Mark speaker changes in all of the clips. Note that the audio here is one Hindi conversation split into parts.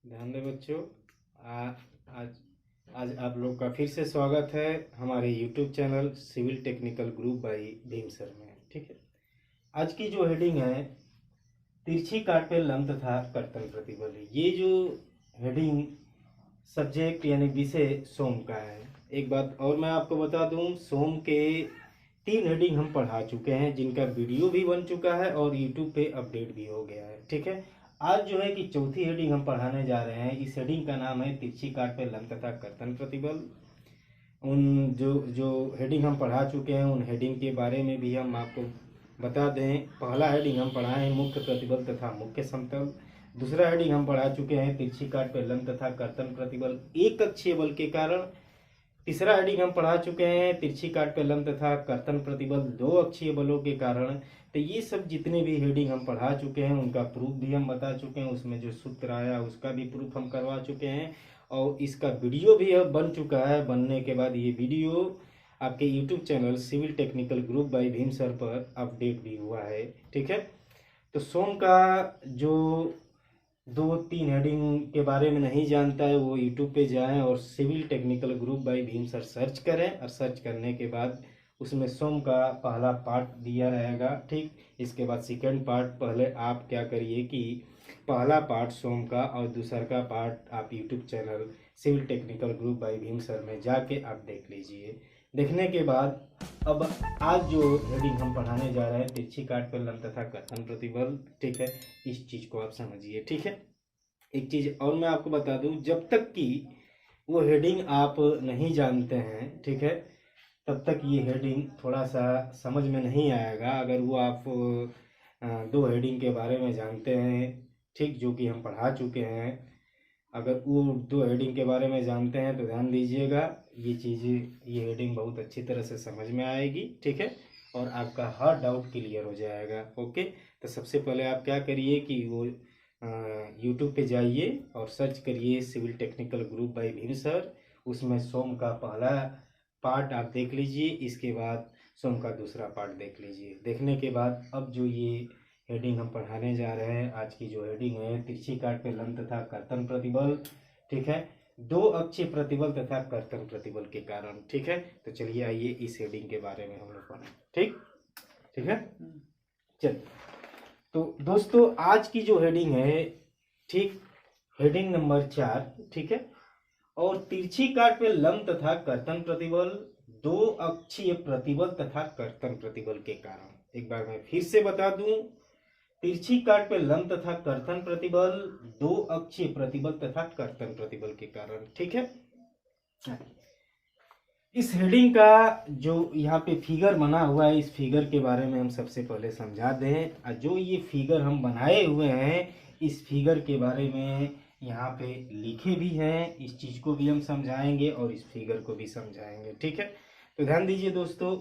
Speaker 1: ध्यान दें बच्चों। आज आज आप लोग का फिर से स्वागत है हमारे YouTube channel Civil Technical Group by Bhim sir में। ठीक है, आज की जो हेडिंग है तिरछी काट पे लंब तथा कर्तन प्रतिबल है। ये जो हेडिंग सब्जेक्ट यानी विषय सोम का है। एक बात और मैं आपको बता दूं, सोम के 3 हेडिंग हम पढ़ा चुके हैं जिनका वीडियो भी बन चुका है और यूट्यूब पे अपडेट भी हो गया है। ठीक है, आज जो है कि चौथी हेडिंग हम पढ़ाने जा रहे हैं। इस हेडिंग का नाम है तिरछी काट पे लंब तथा कर्तन प्रतिबल। उन जो जो हेडिंग हम पढ़ा चुके हैं उन हेडिंग के बारे में भी हम आपको बता दें। पहला हेडिंग हम पढ़ा है मुख्य प्रतिबल तथा मुख्य समतल। दूसरा हेडिंग हम पढ़ा चुके हैं तिरछी काट पे लंब तथा कर्तन प्रतिबल एक अक्षीय बल के कारण। तीसरा हेडिंग हम पढ़ा चुके हैं तिरछी काट पे लंब तथा कर्तन प्रतिबल दो अक्षीय बलों के कारण। तो ये सब जितने भी हेडिंग हम पढ़ा चुके हैं उनका प्रूफ भी हम बता चुके हैं। उसमें जो सूत्र आया उसका भी प्रूफ हम करवा चुके हैं और इसका वीडियो भी अब बन चुका है। बनने के बाद ये वीडियो आपके YouTube channel Civil Technical Group by Bhim sir पर अपडेट भी हुआ है। ठीक है, तो सोम का जो 2-3 हेडिंग के बारे में नहीं जानता है वो यूट्यूब पे जाएं और Civil Technical Group by Bhim sir search करें और सर्च करने के बाद उसमें सोम का पहला पार्ट दिया रहेगा। ठीक, इसके बाद सेकंड पार्ट। पहले आप क्या करिए कि पहला पार्ट सोम का और दूसरा का पार्ट आप YouTube channel Civil Technical Group by Bhim sir में जाके आप देख लीजिए। देखने के बाद अब आज जो हेडिंग हम पढ़ाने जा रहे हैं तिरछी काट पे लंब तथा कर्तन प्रतिबल। ठीक है, इस चीज को आप समझिए। ठीक है, एक चीज और मैं आपको बता दूं, जब तक कि वो हेडिंग आप नहीं जानते हैं, ठीक है, तब तक ये हेडिंग थोड़ा सा समझ में नहीं आएगा। अगर वो आप 2 हेडिंग के बारे में जानते हैं, ठीक, जो कि हम पढ़ा चुके हैं, अगर वो 2 हेडिंग के बारे में जानते हैं तो ध्यान दीजिएगा, ये चीज़ें ये हेडिंग बहुत अच्छी तरह से समझ में आएगी। ठीक है, और आपका हर डाउट क्लियर हो जाएगा। ओके, तो सबसे पहले आप क्या करिए कि वो यूट्यूब पे जाइए और सर्च करिए Civil Technical Group by Bhim sir. उसमें सोम का पहला पार्ट आप देख लीजिए, इसके बाद सोम का दूसरा पार्ट देख लीजिए। देखने के बाद अब जो ये हेडिंग हम पढ़ाने जा रहे हैं, आज की जो हेडिंग है तिरछी काट पे लंब तथा कर्तन प्रतिबल। ठीक है, दो अक्षीय प्रतिबल तथा कर्तन प्रतिबल के कारण। ठीक है, तो चलिए आइए इस हेडिंग के बारे में हम लोग पढ़ें। ठीक ठीक है, चलिए। तो दोस्तों आज की जो हेडिंग है, ठीक, हेडिंग नंबर 4। ठीक है, और तिरछी काट पे लंब तथा कर्तन प्रतिबल दो अक्षीय प्रतिबल तथा कर्तन प्रतिबल के कारण। एक बार मैं फिर से बता दूं, तिरछी काट पे लंब तथा कर्तन प्रतिबल दो अक्षीय प्रतिबल तथा कर्तन प्रतिबल के कारण। ठीक है, इस हेडिंग का जो यहाँ पे फिगर बना हुआ है, इस फिगर के बारे में हम सबसे पहले समझा दें। जो ये फिगर हम बनाए हुए हैं, इस फिगर के बारे में यहाँ पे लिखे भी हैं। इस चीज को भी हम समझाएंगे और इस फिगर को भी समझाएंगे। ठीक है, तो ध्यान दीजिए दोस्तों।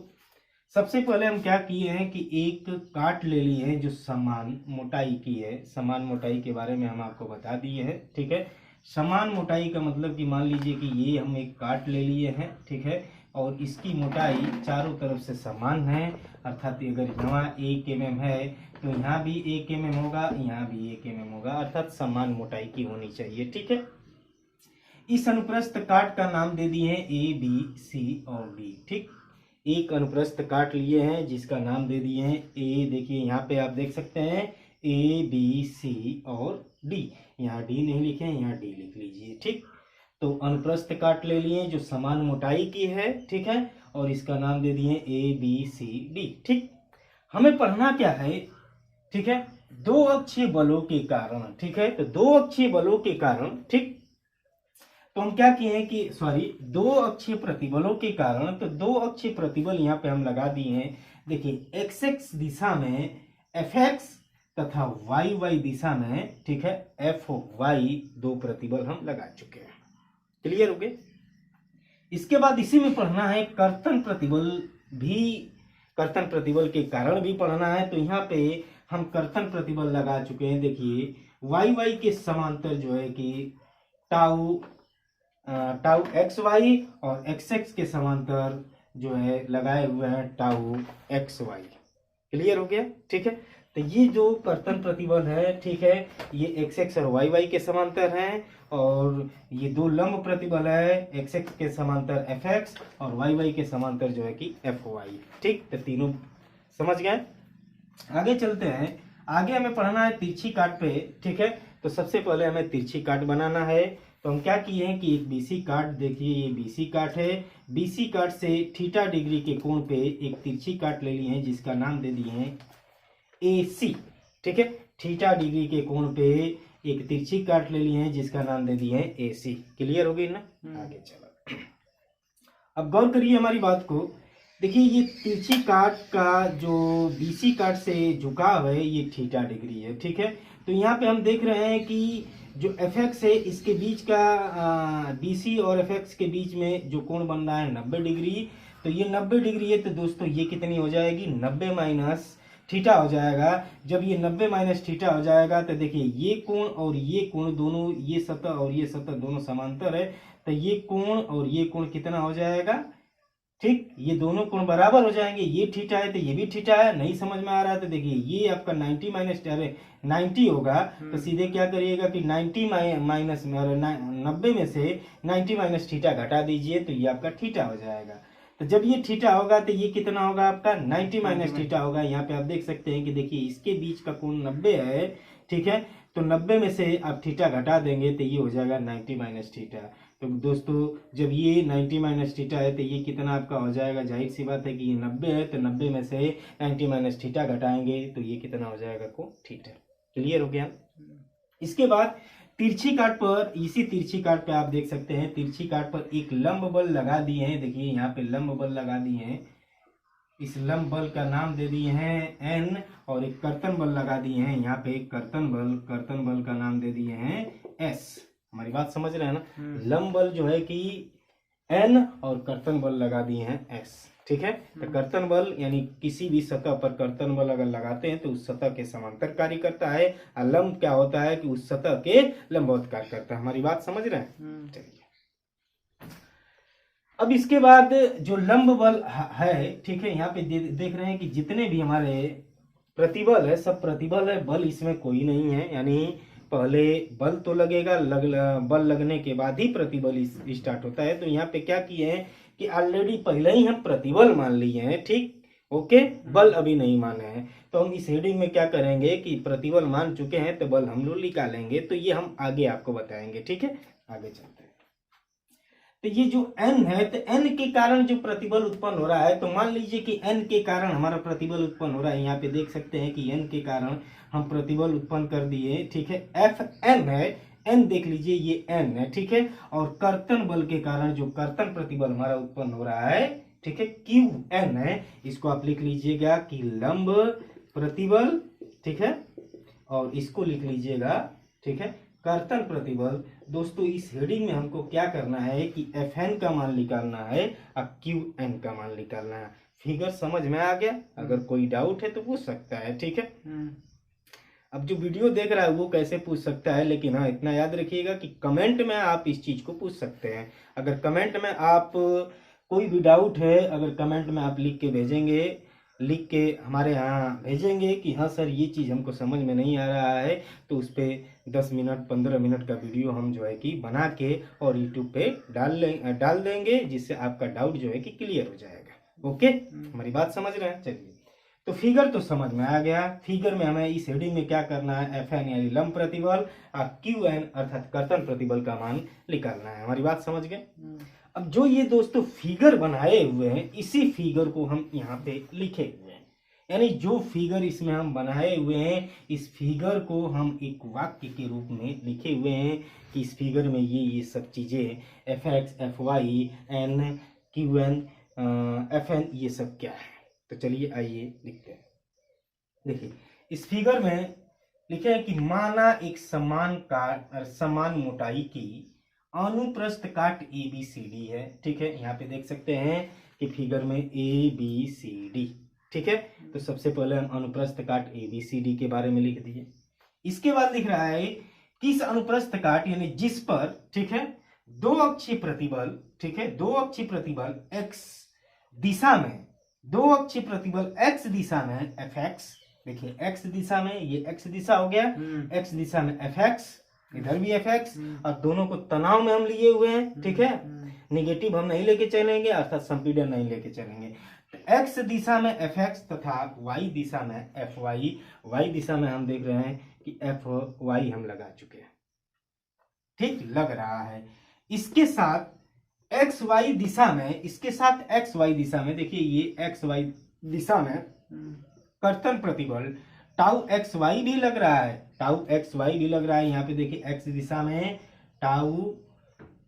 Speaker 1: सबसे पहले हम क्या किए हैं कि एक काट ले लिए हैं जो समान मोटाई की है। समान मोटाई के बारे में हम आपको बता दिए हैं। ठीक है, समान मोटाई का मतलब कि मान लीजिए कि ये हम एक काट ले लिए हैं, ठीक है, और इसकी मोटाई चारों तरफ से समान है। अर्थात अगर यहाँ 1 mm है तो यहाँ भी 1 mm होगा, यहाँ भी 1 mm होगा, अर्थात समान मोटाई की होनी चाहिए। ठीक है, इस अनुप्रस्थ काट का नाम दे दिए हैं ए, बी, सी और डी। ठीक, एक अनुप्रस्थ काट लिए हैं जिसका नाम दे दिए हैं ए। देखिए यहाँ पे आप देख सकते हैं ए, बी, सी और डी। यहाँ डी नहीं लिखे हैं, यहाँ डी लिख लीजिए। ठीक, तो अनुप्रस्थ काट ले लिए जो समान मोटाई की है। ठीक है, और इसका नाम दे दिए ए, बी, सी, डी। ठीक, हमें पढ़ना क्या है? ठीक है, दो अक्षीय बलों के कारण। ठीक है, तो दो अक्षीय बलों के कारण, ठीक, तो हम क्या किए हैं कि सॉरी, दो अक्षीय प्रतिबलों के कारण, तो दो अक्षीय प्रतिबल यहाँ पे हम लगा दिए हैं। देखिए एक्स एक्स दिशा में एफ एक्स तथा वाई वाई दिशा में, ठीक है, एफ वाई दो प्रतिबल हम लगा चुके हैं। क्लियर हो गए? इसके बाद इसी में पढ़ना है कर्तन प्रतिबल भी, कर्तन प्रतिबल के कारण भी पढ़ना है। तो यहाँ पे हम कर्तन प्रतिबल लगा चुके हैं। देखिए वाई वाई के समांतर जो है कि टाउ टाउ एक्स वाई और एक्स एक्स के समांतर जो है लगाए हुए हैं टाउ एक्स वाई। क्लियर हो गया? ठीक है, तो ये जो कर्तन प्रतिबल है, ठीक है, ये एक्स एक्स और वाई वाई के समांतर हैं, और ये दो लंब प्रतिबल है, एक्स एक्स के समांतर एफ एक्स और वाई वाई के समांतर जो है कि एफ वाई। ठीक, तो तीनों समझ गए। आगे चलते हैं, आगे हमें पढ़ना है तिरछी काट पे। ठीक है, तो सबसे पहले हमें तिरछी काट बनाना है। तो हम क्या किए हैं कि एक बीसी काट, देखिए ये बीसी काट है, बीसी काट से थीटा डिग्री के कोण पे एक तिरछी काट ले लिए हैं जिसका नाम दे दिए हैं AC। ठीक है, थीटा डिग्री के कोण पे एक तिरछी काट ले लिए हैं जिसका नाम दे दिए हैं AC। क्लियर हो गई ना? आगे चलो, अब गौर करिए हमारी बात को। देखिए ये तिरछी काट का जो BC काट से झुकाव है ये थीटा डिग्री है। ठीक है, तो यहाँ पे हम देख रहे हैं कि जो FX है इसके बीच का BC और FX के बीच में जो कोण बन रहा है 90 डिग्री। तो ये 90 डिग्री है, तो दोस्तों ये कितनी हो जाएगी? 90 माइनस थीटा हो जाएगा। जब ये 90 माइनस थीटा हो जाएगा तो देखिए ये कोण और ये कोण दोनों, ये सतह और ये सतह दोनों समांतर है, तो ये कोण और ये कोण कितना हो जाएगा? ठीक, ये दोनों कोण बराबर हो जाएंगे। ये थीटा है तो ये भी थीटा है। नहीं समझ में आ रहा है तो देखिए ये आपका 90 माइनस 90 होगा, तो सीधे क्या करिएगा कि 90 माइनस 90 में से 90 माइनस थीटा घटा दीजिए, तो ये आपका थीटा हो जाएगा। तो जब ये थीटा होगा तो ये कितना होगा आपका? 90 माइनस थीटा होगा। यहाँ पे आप देख सकते हैं कि देखिए इसके बीच का कोण 90 है। ठीक है, तो 90 में से आप थीटा घटा देंगे तो ये हो जाएगा 90 माइनस थीटा। तो दोस्तों जब ये 90 माइनस थीटा है तो ये कितना आपका हो जाएगा? जाहिर सी बात है कि ये 90 है, तो 90 में से 90 माइनस थीटा घटाएंगे तो ये कितना हो जाएगा? को थीटा। क्लियर हो गया? इसके बाद तिरछी काट पर, इसी तिरछी काट पे आप देख सकते हैं, तिरछी काट पर एक लंब बल लगा दिए हैं। देखिए यहाँ पे लंब बल लगा दिए हैं, इस लंब बल का नाम दे दिए हैं N, और एक कर्तन बल लगा दिए हैं यहाँ पे, कर्तन बल का नाम दे दिए हैं S। हमारी बात समझ रहे हैं ना? लंब बल जो है कि N और कर्तन बल लगा दिए हैं S। ठीक है, तो कर्तन बल यानी किसी भी सतह पर कर्तन बल अगर लगाते हैं तो उस सतह के समांतर कार्य करता है, और लंब क्या होता है कि उस सतह के लंबवत कार्य करता है। हमारी बात समझ रहे हैं? चलिए, अब इसके बाद जो लंब बल है, ठीक है, यहाँ पे देख रहे हैं कि जितने भी हमारे प्रतिबल है सब प्रतिबल है, बल इसमें कोई नहीं है। यानी पहले बल तो लगेगा, बल लगने के बाद ही प्रतिबल स्टार्ट होता है। तो यहाँ पे क्या किए हैं कि ऑलरेडी पहले ही हम प्रतिबल मान लिए हैं। ठीक, ओके, बल अभी नहीं माने हैं। तो हम इस हेडिंग में क्या करेंगे कि प्रतिबल मान चुके हैं तो बल हम लोग निकालेंगे, तो ये हम आगे आपको बताएंगे। ठीक है, आगे चलते हैं। तो ये जो N है, तो N के कारण जो प्रतिबल उत्पन्न हो रहा है, तो मान लीजिए कि N के कारण हमारा प्रतिबल उत्पन्न हो रहा है। यहाँ पे देख सकते हैं कि N के कारण हम प्रतिबल उत्पन्न कर दिए। ठीक है, Fn है, N देख लीजिए ये N है। ठीक है, और कर्तन बल के कारण जो कर्तन प्रतिबल हमारा उत्पन्न हो रहा है, ठीक है, Qn है, इसको आप लिख लीजिएगा कि लंब प्रतिबल। ठीक है, और इसको लिख लीजिएगा, ठीक है, कर्तन प्रतिबल। दोस्तों इस हेडिंग में हमको क्या करना है कि Fn का मान निकालना है और Qn का मान निकालना है। फिगर समझ में आ गया? अगर कोई डाउट है तो पूछ सकता है। ठीक है, अब जो वीडियो देख रहा है वो कैसे पूछ सकता है, लेकिन हाँ इतना याद रखिएगा कि कमेंट में आप इस चीज को पूछ सकते हैं। अगर कमेंट में आप कोई भी डाउट है, अगर कमेंट में आप लिख के भेजेंगे, लिख के हमारे यहाँ भेजेंगे कि हाँ सर ये चीज़ हमको समझ में नहीं आ रहा है, तो उस पर 10 मिनट 15 मिनट का वीडियो हम जो है कि बना के और यूट्यूब पे डाल देंगे, जिससे आपका डाउट जो है कि क्लियर हो जाएगा। ओके, हमारी बात समझ रहे हैं? चलिए, तो फिगर तो समझ में आ गया। फिगर में हमें इस हेडिंग में क्या करना है? Fn यानी लंब प्रतिबल और Qn अर्थात कर्तन प्रतिबल का मान निकालना है। हमारी बात समझ गए? अब जो ये दोस्तों फिगर बनाए हुए हैं, इसी फिगर को हम यहाँ पे लिखे हुए हैं। यानी जो फिगर इसमें हम बनाए हुए हैं, इस फिगर को हम एक वाक्य के रूप में लिखे हुए हैं कि इस फिगर में ये सब चीजें Fx, Fy, N, Qn, Fn ये सब क्या है। तो चलिए आइए लिखते हैं। देखिए इस फिगर में लिखे हैं कि माना एक समान मोटाई की अनुप्रस्थ काट ABCD है। ठीक है, यहाँ पे देख सकते हैं कि फिगर में ABCD। ठीक है, तो सबसे पहले हम अनुप्रस्थ काट ABCD के बारे में लिख दिए। इसके बाद लिख रहा है किस अनुप्रस्थ काट यानी जिस पर, ठीक है, दो अक्षीय प्रतिबल, ठीक है, दो अक्षीय प्रतिबल X दिशा में, दो अक्षीय प्रतिबल X दिशा में Fx, देखिए एक्स दिशा में, ये एक्स दिशा हो गया, एक्स दिशा में एफ एक्स, इधर भी एफ एक्स, और दोनों को तनाव में हम लिए हुए हैं, ठीक है। निगेटिव हम नहीं लेके चलेंगे, अर्थात संपीड़न नहीं लेके चलेंगे। एक्स दिशा में एफ एक्स तथा वाई दिशा में एफ वाई, वाई दिशा में हम देख रहे हैं कि एफ वाई हम लगा चुके हैं, ठीक लग रहा है। इसके साथ एक्स वाई दिशा में, इसके साथ एक्स वाई दिशा में देखिए ये एक्स वाई दिशा में कर्तन प्रतिबल टाउ एक्स वाई भी लग रहा है, टाउ एक्स वाई भी लग रहा है। यहाँ पे देखिए एक्स दिशा में टाउ,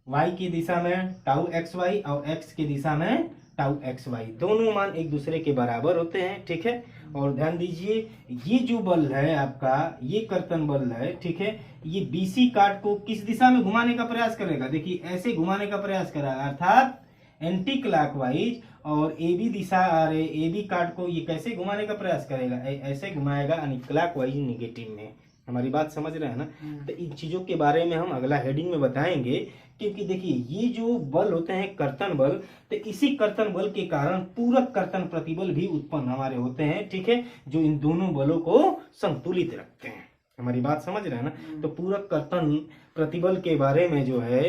Speaker 1: वाई की दिशा में टाउ एक्स वाई, और एक्स की दिशा में टाउ एक्स वाई, दोनों मान एक दूसरे के बराबर होते हैं, ठीक है। और ध्यान दीजिए ये जो बल है आपका, ये कर्तन बल है, ठीक है, ये बीसी काट को किस दिशा में घुमाने का प्रयास करेगा, देखिए ऐसे घुमाने का प्रयास करेगा, अर्थात एंटी क्लॉकवाइज। और ए बी दिशा, अरे ए बी काट को ये कैसे घुमाने का प्रयास करेगा, ऐसे घुमाएगा, यानी क्लॉकवाइज निगेटिव में। हमारी बात समझ रहे हैं ना। तो इन चीजों के बारे में हम अगला हेडिंग में बताएंगे, क्योंकि देखिए ये जो बल होते हैं कर्तन बल, तो इसी कर्तन बल के कारण पूरक कर्तन प्रतिबल भी उत्पन्न हमारे होते हैं, ठीक है, जो इन दोनों बलों को संतुलित रखते हैं। हमारी बात समझ रहे हैं ना। तो पूरक कर्तन प्रतिबल के बारे में जो है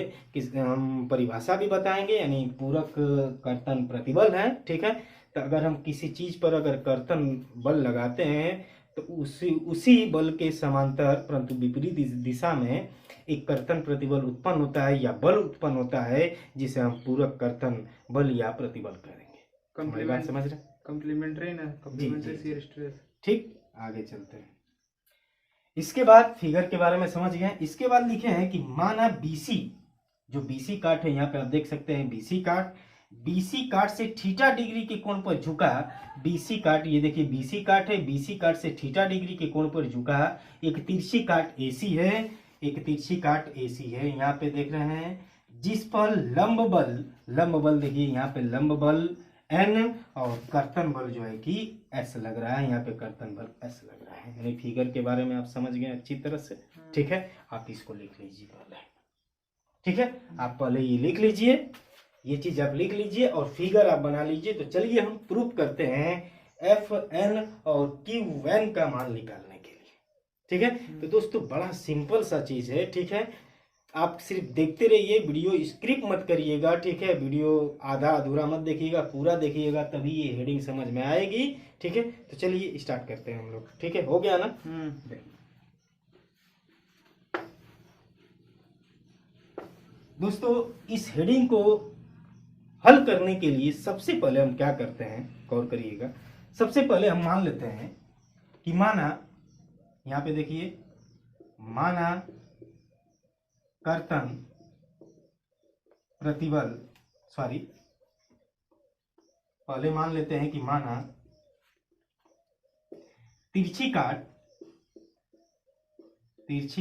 Speaker 1: हम परिभाषा भी बताएंगे, यानी पूरक कर्तन प्रतिबल है, ठीक है। तो अगर हम किसी चीज पर अगर कर्तन बल लगाते हैं तो उसी बल के समांतर परंतु विपरीत दिशा में एक कर्तन प्रतिबल उत्पन्न होता है या बल उत्पन्न होता है, जिसे हम पूरक कर्तन बल या प्रतिबल करेंगे। हमारी बात समझ रहे हैं।
Speaker 2: कॉम्प्लीमेंट्री ना, कॉम्प्लीमेंट्री शियर स्ट्रेस।
Speaker 1: ठीक, आगे चलते हैं। इसके बाद फिगर के बारे में समझ गए। इसके बाद लिखे हैं कि माना बीसी, जो बीसी काट है, यहाँ पे आप देख सकते हैं बीसी काट, बीसी काट से थीटा डिग्री के कोण पर झुका, बीसी काट, ये देखिए बीसी काट है, बीसी काट से थीटा डिग्री के कोण पर झुका एक तिरछी काट एसी है, एक तिरछी काट एसी है, यहाँ पे देख रहे हैं, जिस पर लंब बल देखिए यहाँ पे लंब बल एन और कर्तन बल जो है कि एस लग रहा है, यहाँ पे कर्तन बल एस लग रहा है। यानी फिगर के बारे में आप समझ गए अच्छी तरह से, ठीक है। आप इसको लिख लीजिए पहले, ठीक है, आप पहले ये लिख लीजिए, ये चीज आप लिख लीजिए और फिगर आप बना लीजिए। तो चलिए हम प्रूफ करते हैं एफ एन और क्यू एन का मान निकालने के लिए, ठीक है। तो दोस्तों बड़ा सिंपल सा चीज है, ठीक है। आप सिर्फ देखते रहिए, वीडियो स्क्रिप्ट मत करिएगा, ठीक है। वीडियो आधा अधूरा मत देखिएगा, पूरा देखिएगा, तभी ये हेडिंग समझ में आएगी, ठीक है। तो चलिए स्टार्ट करते हैं हम लोग, ठीक है। हो गया ना। दोस्तों इस हेडिंग को हल करने के लिए सबसे पहले हम क्या करते हैं, गौर करिएगा। सबसे पहले हम मान लेते हैं कि माना, यहां पे देखिए, माना कर्तन प्रतिबल, सॉरी, पहले मान लेते हैं कि माना तिरछी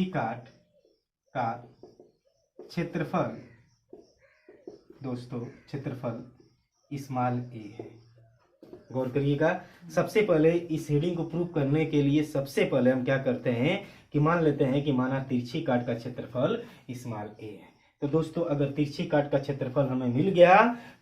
Speaker 1: काट का क्षेत्रफल, दोस्तों क्षेत्रफल स्मॉल ए है। गौर करिएगा, सबसे पहले इस हेडिंग को प्रूव करने के लिए सबसे पहले हम क्या करते हैं कि मान लेते हैं कि माना तिरछी काट का क्षेत्रफल स्मॉल ए है। तो दोस्तों अगर तिरछी काट का क्षेत्रफल हमें मिल गया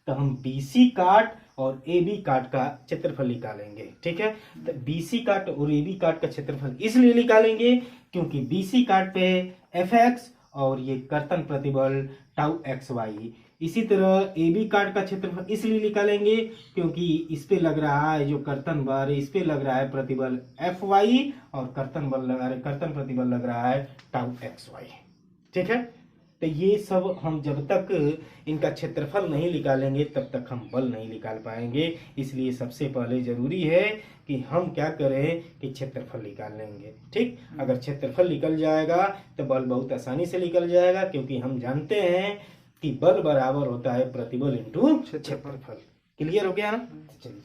Speaker 1: तो हम बीसी काट और ए बी काट का क्षेत्रफल निकालेंगे, ठीक है। तो बीसी काट और ए बी काट का क्षेत्रफल इसलिए निकालेंगे क्योंकि बीसी काट पे एफ एक्स और ये कर्तन प्रतिबल टाउ एक्स वाई। इसी तरह ए बी काट का क्षेत्रफल इसलिए निकालेंगे क्योंकि इस पे लग रहा है जो कर्तन बल, इस पे लग रहा है प्रतिबल एफ वाई, और कर्तन प्रतिबल लग रहा है टाउ एक्स वाई, ठीक है। तो ये सब हम जब तक इनका क्षेत्रफल नहीं निकालेंगे तब तक हम बल नहीं निकाल पाएंगे। 있लिए सबसे पहले जरूरी है कि हम क्या करें कि क्षेत्रफल निकाल लेंगे, ठीक। अगर क्षेत्रफल निकल जाएगा तो बल बहुत आसानी से निकल जाएगा, क्योंकि हम जानते हैं कि बल बराबर होता है प्रतिबल इंटू क्षेत्रफल। क्लियर हो गया ना। चलिए,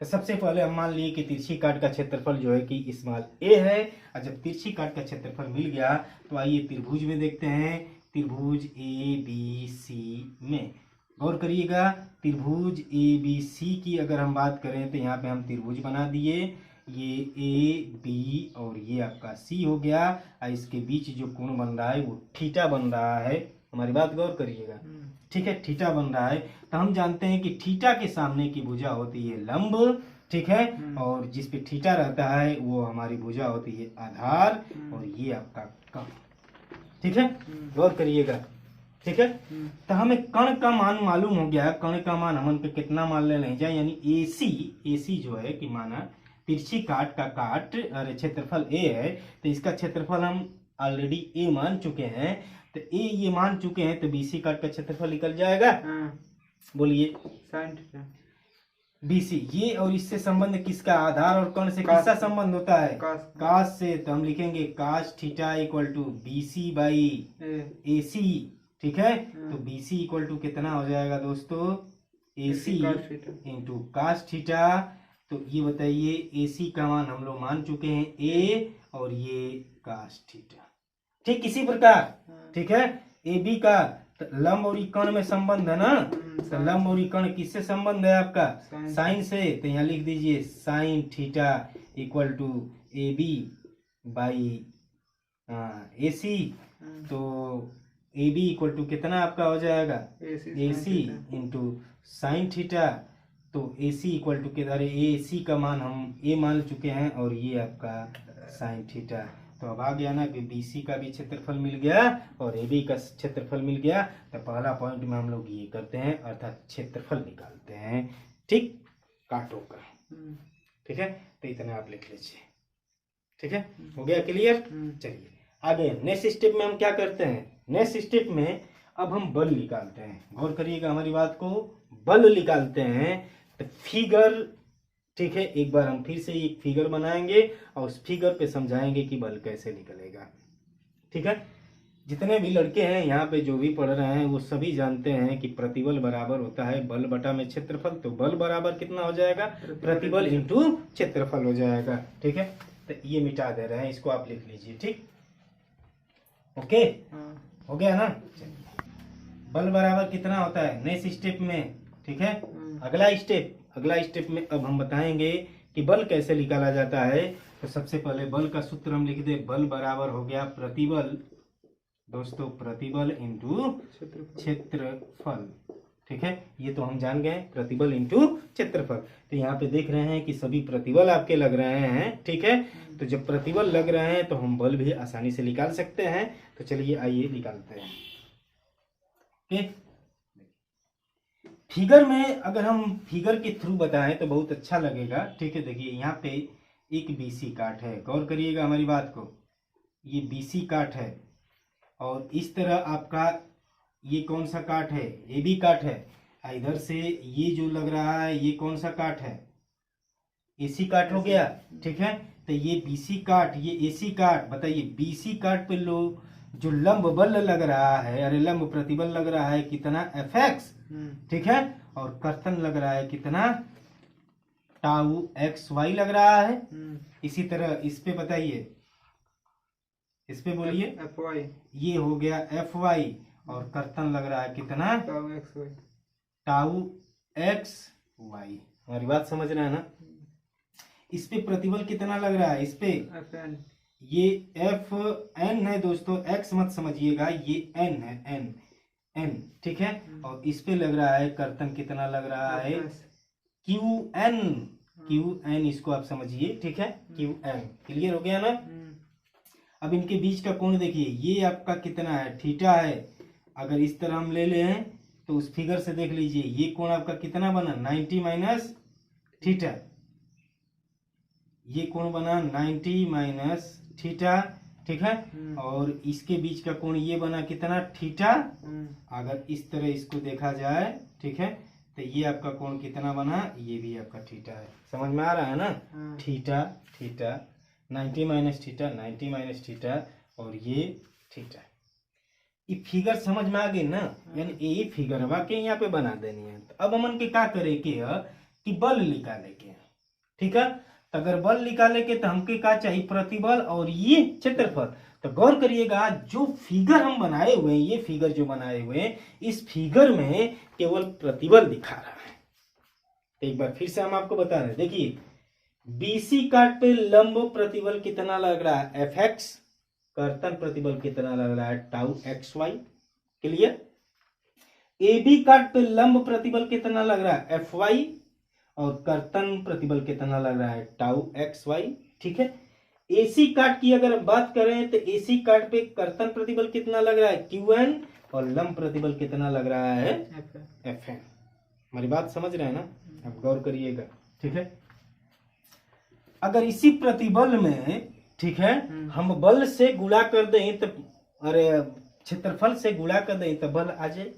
Speaker 1: तो सबसे पहले हम मान लिए कि तिरछी काट का क्षेत्रफल जो है कि स्मॉल ए है, और जब तिरछी काट का क्षेत्रफल मिल गया तो आइए त्रिभुज में देखते हैं। त्रिभुज ए बी सी में गौर करिएगा, त्रिभुज ए बी सी की अगर हम बात करें तो यहाँ पे हम त्रिभुज बना दिए, ये ए बी और ये आपका सी हो गया, और इसके बीच जो कोण बन रहा है वो थीटा बन रहा है। हमारी बात गौर करिएगा, ठीक है, थीटा बन रहा है। तो हम जानते हैं कि थीटा के सामने की भुजा होती है लंब, ठीक है। और जिस पे थीटा रहता है वो हमारी भुजा होती है आधार, और ये आपका कण, ठीक है। गौर करिएगा, ठीक है। तो हमें कण का मान मालूम हो गया। कण का मान हमन पे कितना मान ले नहीं जाए, यानी एसी जो है कि माना तिरछी काट का काट, अरे क्षेत्रफल ए है तो इसका क्षेत्रफल हम ऑलरेडी ए मान चुके हैं, तो ए ये मान चुके हैं, तो बीसी काट का क्षेत्रफल निकल जाएगा। बोलिए
Speaker 2: साइन थीटा।
Speaker 1: बीसी ये, और इससे संबंध किसका, आधार और कण से किसका संबंध होता है, काश से। तो हम लिखेंगे cos theta equal to BC by AC, ठीक है। तो बीसी इक्वल टू कितना हो जाएगा दोस्तों, एसी इंटू काश थीटा। तो ये बताइए एसी का मान हम लोग मान चुके हैं ए, और ये काश थीटा, ठीक। इसी प्रकार, ठीक है, ए बी का लंब और कण में संबंध है ना, तो लंब और कण किससे संबंध है आपका, साइन से। तो यहाँ लिख दीजिए sine theta equal to A B by A C. तो ए बी इक्वल टू कितना आपका हो जाएगा, A C into sine theta. तो ए सी इक्वल टू किधर है, ए सी का मान हम ए मान चुके हैं, और ये आपका साइन थीटा। तो अब आ गया ना कि बीसी का भी क्षेत्रफल मिल गया और ए बी का क्षेत्रफल मिल गया। तो पहला पॉइंट में हम लोग ये करते हैं, अर्थात क्षेत्रफल निकालते हैं, ठीक, काटो का, ठीक है। तो इतना आप लिख लीजिए, ठीक है, हो गया क्लियर। चलिए आगे नेक्स्ट स्टेप में हम क्या करते हैं, नेक्स्ट स्टेप में अब हम बल निकालते हैं। गौर करिएगा हमारी बात को, बल निकालते हैं। तो फिगर, ठीक है, एक बार हम फिर से एक फिगर बनाएंगे और उस फिगर पे समझाएंगे कि बल कैसे निकलेगा, ठीक है। जितने भी लड़के हैं यहाँ पे जो भी पढ़ रहे हैं वो सभी जानते हैं कि प्रतिबल बराबर होता है बल बटा में क्षेत्रफल। तो बल बराबर कितना हो जाएगा, प्रतिबल इंटू क्षेत्रफल हो जाएगा, ठीक है। तो ये मिटा दे रहे हैं, इसको आप लिख लीजिए, ठीक, ओके, हो गया ना। बल बराबर कितना होता है नेक्स्ट स्टेप में, ठीक है। अगला स्टेप में अब हम बताएंगे कि बल कैसे निकाला जाता है। तो सबसे पहले बल का सूत्र हम लिख दे, बल बराबर हो गया प्रतिबल, दोस्तों प्रतिबल इंटू क्षेत्रफल, ठीक है। ये तो हम जान गए, प्रतिबल इंटू क्षेत्रफल। तो यहाँ पे देख रहे हैं कि सभी प्रतिबल आपके लग रहे हैं, ठीक है। तो जब प्रतिबल लग रहे हैं तो हम बल भी आसानी से निकाल सकते हैं। तो चलिए आइए निकालते हैं, ठीक। फिगर में अगर हम फिगर के थ्रू बताएं तो बहुत अच्छा लगेगा, ठीक है। देखिए यहाँ पे एक बीसी काट है, गौर करिएगा हमारी बात को, ये बीसी काट है, और इस तरह आपका ये कौन सा काट है, ए बी काट है। इधर से ये जो लग रहा है ये कौन सा काट है, एसी काट हो गया, ठीक है। तो ये बीसी काट, ये एसी काट, बताइए बीसी काट पे लो जो लंब बल लग रहा है, अरे लंब प्रतिबल लग रहा है कितना, एफ एक्स, ठीक है। और कर्तन लग रहा है कितना, टाउ एक्स वाई लग रहा है। इसी तरह इस पे बताइए, इस पे बोलिए,
Speaker 2: एफ वाई,
Speaker 1: ये हो गया एफ वाई, और कर्तन लग रहा है कितना,
Speaker 2: tau x Y,
Speaker 1: tau x Y. हमारी बात समझ रहे हैं ना। इस पे प्रतिबल कितना लग रहा है, इस पे
Speaker 2: एफ एन,
Speaker 1: ये एफ एन है दोस्तों, एक्स मत समझिएगा, ये एन है, एन एन, ठीक है। और इस पे लग रहा है कर्तन कितना लग रहा है, क्यू एन, क्यू एन, इसको आप समझिए, ठीक है, क्यू एन। क्लियर हो गया ना। अब इनके बीच का कोण देखिए, ये आपका कितना है, थीटा है। अगर इस तरह हम ले लें तो उस फिगर से देख लीजिए, ये कोण आपका कितना बना, 90 माइनस थीटा, ये कोण बना 90 माइनस थीटा, ठीक है। और इसके बीच का कोण ये बना कितना, थीटा। अगर इस तरह इसको देखा जाए, ठीक है, तो ये आपका कोण कितना बना, ये भी आपका थीटा है। समझ में आ रहा है ना, theta theta 90 minus theta, 90 minus theta, और ये थीटा। ये फिगर समझ में आ गई ना, यानी ये फिगर वाकई यहाँ पे बना देनी है। तो अब हमन के क्या करे के है कि बल निकाले के, ठीक है। तो अगर बल निकाले के तो हमके क्या चाहिए, प्रतिबल और ये क्षेत्रफल। तो गौर करिएगा जो फिगर हम बनाए हुए हैं, ये फिगर जो बनाए हुए हैं, इस फिगर में केवल प्रतिबल दिखा रहा है। एक बार फिर से हम आपको बता रहे हैं, देखिए बीसी काट पे लंब प्रतिबल कितना लग रहा है, एफ एक्स, कर्तन प्रतिबल कितना लग रहा है, tau x Y. Clear. A B काट पे लंब प्रतिबल कितना लग रहा है, एफ वाई, और कर्तन प्रतिबल कितना लग रहा है टाउ एक्स वाई। ठीक है, एसी काट की अगर हम बात करें तो एसी काट पे कर्तन प्रतिबल कितना लग रहा है क्यू एन और लंब प्रतिबल कितना लग रहा है एफ एन। हमारी बात समझ रहे हैं ना, अब गौर करिएगा। ठीक है, अगर इसी प्रतिबल में, ठीक है, हम बल से गुणा कर दें तो, अरे क्षेत्रफल से गुणा कर दें तो बल आ जाए।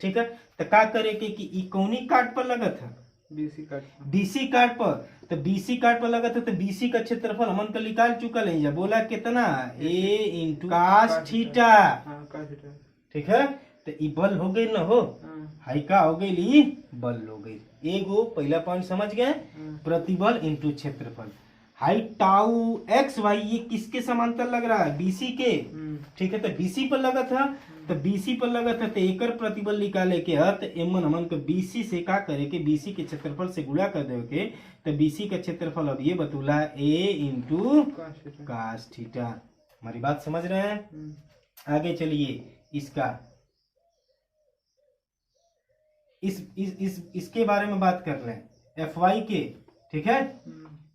Speaker 1: ठीक है, तो क्या करे कि ई कौनी काट पर लगा था बीसी काट पर, तो बीसी काट पर लगा था तो बीसी का क्षेत्रफल हमन का निकाल चुका है, जा बोला कितना ए इंटू कास थीटा। ठीक है, तो ई बल हो गई ना हो, हाई का हो गई ली बल हो गई। एगो पहला पॉइंट समझ गए, प्रतिबल इंटू क्षेत्रफल। हाई टाउ एक्स वाई ये किसके समांतर लग रहा है बीसी के। ठीक है, तो बीसी पर लगा था, तो बीसी पर लगा था तो एकर प्रतिबल निकाले के है तो एमन हमन के बीसी से का करे के बीसी के क्षेत्रफल से गुणा कर दे के, तो बीसी का क्षेत्रफल अब ये बतूला ए इंटू कास थीटा। हमारी बात समझ रहे हैं। आगे चलिए, इसका इसके बारे में बात कर रहे हैं एफ वाई के। ठीक है,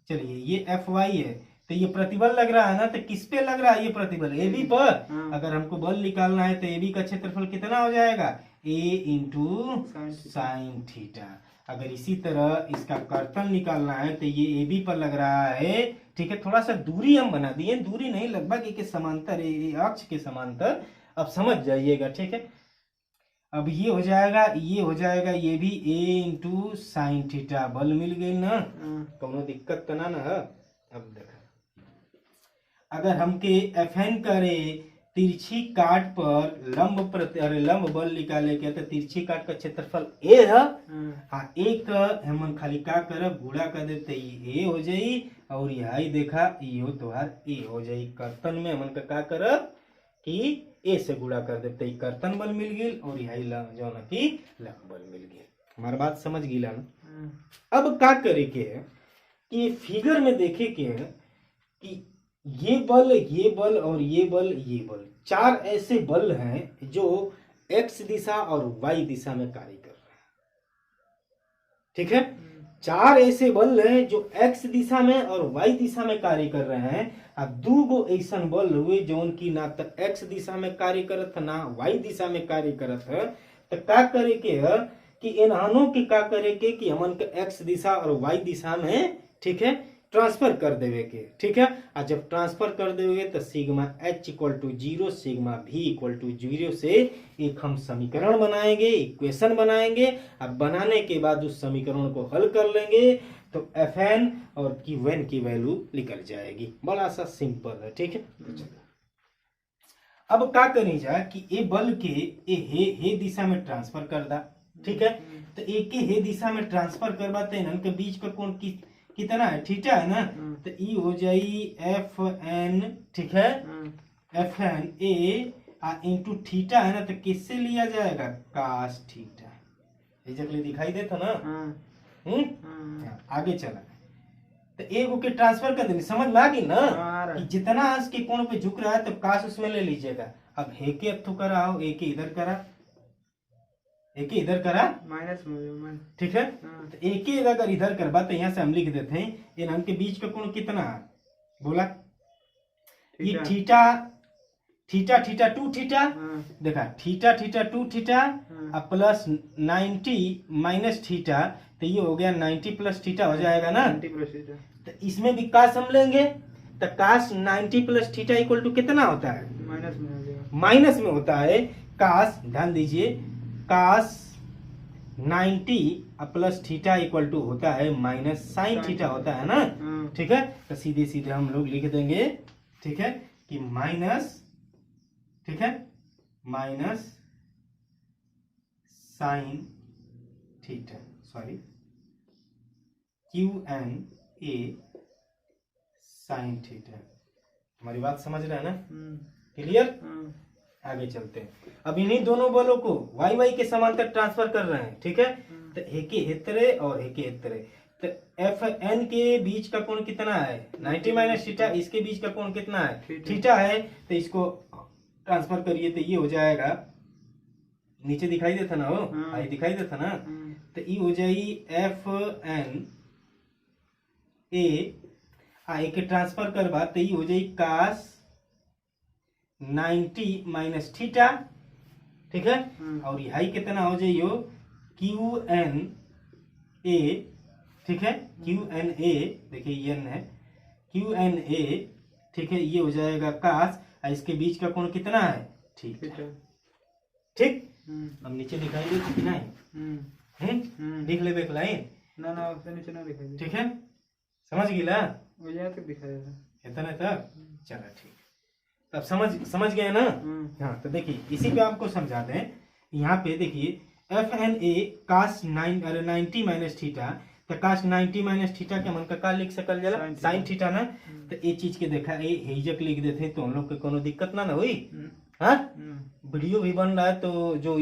Speaker 1: चलिए ये एफ वाई है, तो ये प्रतिबल लग रहा है ना, तो किस पे लग रहा है ये प्रतिबल ए बी पर। अगर हमको बल निकालना है तो ए बी का क्षेत्रफल कितना हो जाएगा ए इंटू साइन थीटा। अगर इसी तरह इसका कर्तन निकालना है तो ये ए बी पर लग रहा है। ठीक है, थोड़ा सा दूरी हम बना दिए, दूरी नहीं लगभग एक समांतर, अक्ष के समांतर, अब समझ जाइएगा। ठीक है, अब ये हो जाएगा, ये हो जाएगा, ये भी ए इंटू साइन थीटा, बल मिल गई ना, कोनो दिक्कत तो ना है। अब देखा, अगर हमके एफ एन करे तिरछी काट पर लंब बल निकाले के, तो तिरछी काट का क्षेत्रफल ए है। हाँ, एक हमन खाली का करब गुणा कर देते ये ए हो जाई, और यही देखा ये हो तुम्हार ए हो जाई। कर्तन में हमन का करब कि ए से गुणा कर देते कर्तन बल मिल गई, और यही जो ना कि लंब बल मिल गई। हमारा बात समझ गई ना। अब का करे के कि फिगर में देखे के कि ये बल और ये बल, चार ऐसे बल हैं जो एक्स दिशा और वाई दिशा में कार्य कर रहे हैं। ठीक है, चार ऐसे बल हैं जो एक्स दिशा में और वाई दिशा में कार्य कर रहे हैं। अब दो गो ऐसा बल हुए जो की ना तो एक्स दिशा में कार्य करत ना वाई दिशा में कार्य करत है, तो का करे के है कि इन्हानों के का करे के कि हमन के एक्स दिशा और वाई दिशा में, ठीक है, ट्रांसफर कर देवे के। ठीक है, और जब ट्रांसफर कर देवे तो sigma H equal to 0 sigma भी इक्वल टू 0 से एक हम समीकरण बनाएंगे, इक्वेशन बनाएंगे। अब बनाने के बाद उस समीकरण को हल कर लेंगे तो एफ एन और क्यू एन की वैल्यू निकल जाएगी। बड़ा सा सिंपल है। ठीक है, अब क्या करी जा कि ए बल के हे दिशा में ट्रांसफर कर दा। ठीक है, तो एक के हे दिशा में ट्रांसफर करवाते हैं, इनके बीच का कोण कितना है थीटा है ना, तो ई हो जाई एफ एन। ठीक है, F N A into theta है ना, तो किससे लिया जाएगा कास थीटा। ये जगह दिखाई देता ना। आगे चला तो एगो के ट्रांसफर कर देंगे, समझ में आ गई ना कि जितना अंश के कोण पे झुक रहा है तो काश उसमें ले लीजिएगा। अब हे के अथु कराओ, ए के इधर करा, एक ही इधर करा
Speaker 2: माइनस में।
Speaker 1: ठीक है, तो एक ही अगर इधर करवा तो यहाँ से हम लिख देते हैं इन इनके बीच का कोण कितना है बोला, ये theta theta theta two theta, देखा थीटा थीटा टू थीटा अब प्लस 90 माइनस थीटा, तो ये हो गया 90 प्लस थीटा हो जाएगा ना।
Speaker 2: 90 प्लस थीटा,
Speaker 1: तो इसमें भी काश हम लेंगे तो काश 90 प्लस थीटा इक्वल टू कितना होता है
Speaker 2: माइनस में हो जाएगा,
Speaker 1: माइनस में होता है। काश ध्यान दीजिए, काश 90 प्लस थीटा इक्वल टू होता है माइनस साइन थीटा होता है ना। ठीक है, तो सीधे सीधे हम लोग लिख देंगे, ठीक है, कि माइनस, ठीक है, minus sine theta, sorry Q N A sine theta. हमारी बात समझ रहे हैं ना, क्लियर। आगे चलते हैं। अब इन्हीं दोनों बलों को वाई वाई के समांतर ट्रांसफर कर रहे हैं। ठीक है, तो हेके हेतरे और हेके हेतरे, तो एफ एन के बीच का कोण कितना है 90 माइनस थीटा, इसके बीच का कोण कितना है थीटा है, तो इसको ट्रांसफर करिए तो ये हो जाएगा नीचे दिखाई देता ना हो,
Speaker 2: हाँ।
Speaker 1: आई दिखाई देता ना, तो ई हो जाई एफ एन ए, आई के ट्रांसफर करबा तो ई हो जाई कास 90 माइनस थीटा, ठीक है। और यही कितना हो जाइयो क्यू एन ए, ठीक है, क्यू एन ए, देखिए एन है, क्यू एन ए, ठीक है, ये हो जाएगा कास, और इसके बीच का कोण कितना है, ठीक है, ठीक। अब नीचे दिखाई दे कितना है, लिख ले देख लाइन,
Speaker 2: ना उससे नीचे ना दिखाई दे,
Speaker 1: ठीक है, समझ गिला,
Speaker 2: वो यहाँ तक दिखाई देता,
Speaker 1: इतना तक, चला ठीक। तब समझ गए ना। हाँ, तो देखिए इसी पे आपको समझा दें, यहाँ पे देखिए F N A cos 90 minus theta, तो कास 90 माइनस थीटा के मन का लिख सकल जाला साइन थीटा ना, तो ये चीज के देखा ए हेजक लिख देते तो हम लोग के कोनो दिक्कत ना हुई। हाँ, वीडियो भी बन रहा है तो जो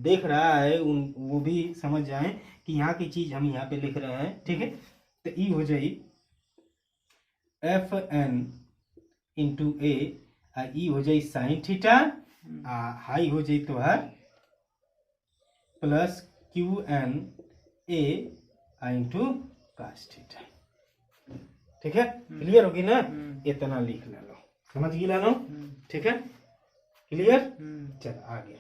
Speaker 1: देख रहा है वो भी समझ जाए कि यहाँ की चीज हम यहाँ पे लिख रहे हैं, ठीक है। तो ई हो जाई एफ एन इंटू ए, ई हो जाई साइन थीटा, हाई हो जाई तो हर plus Q N A into cos theta, ठीक है, क्लियर होगी ना, इतना लिख ले लो, समझ गिला लो, ठीक है, क्लियर। चल आगे,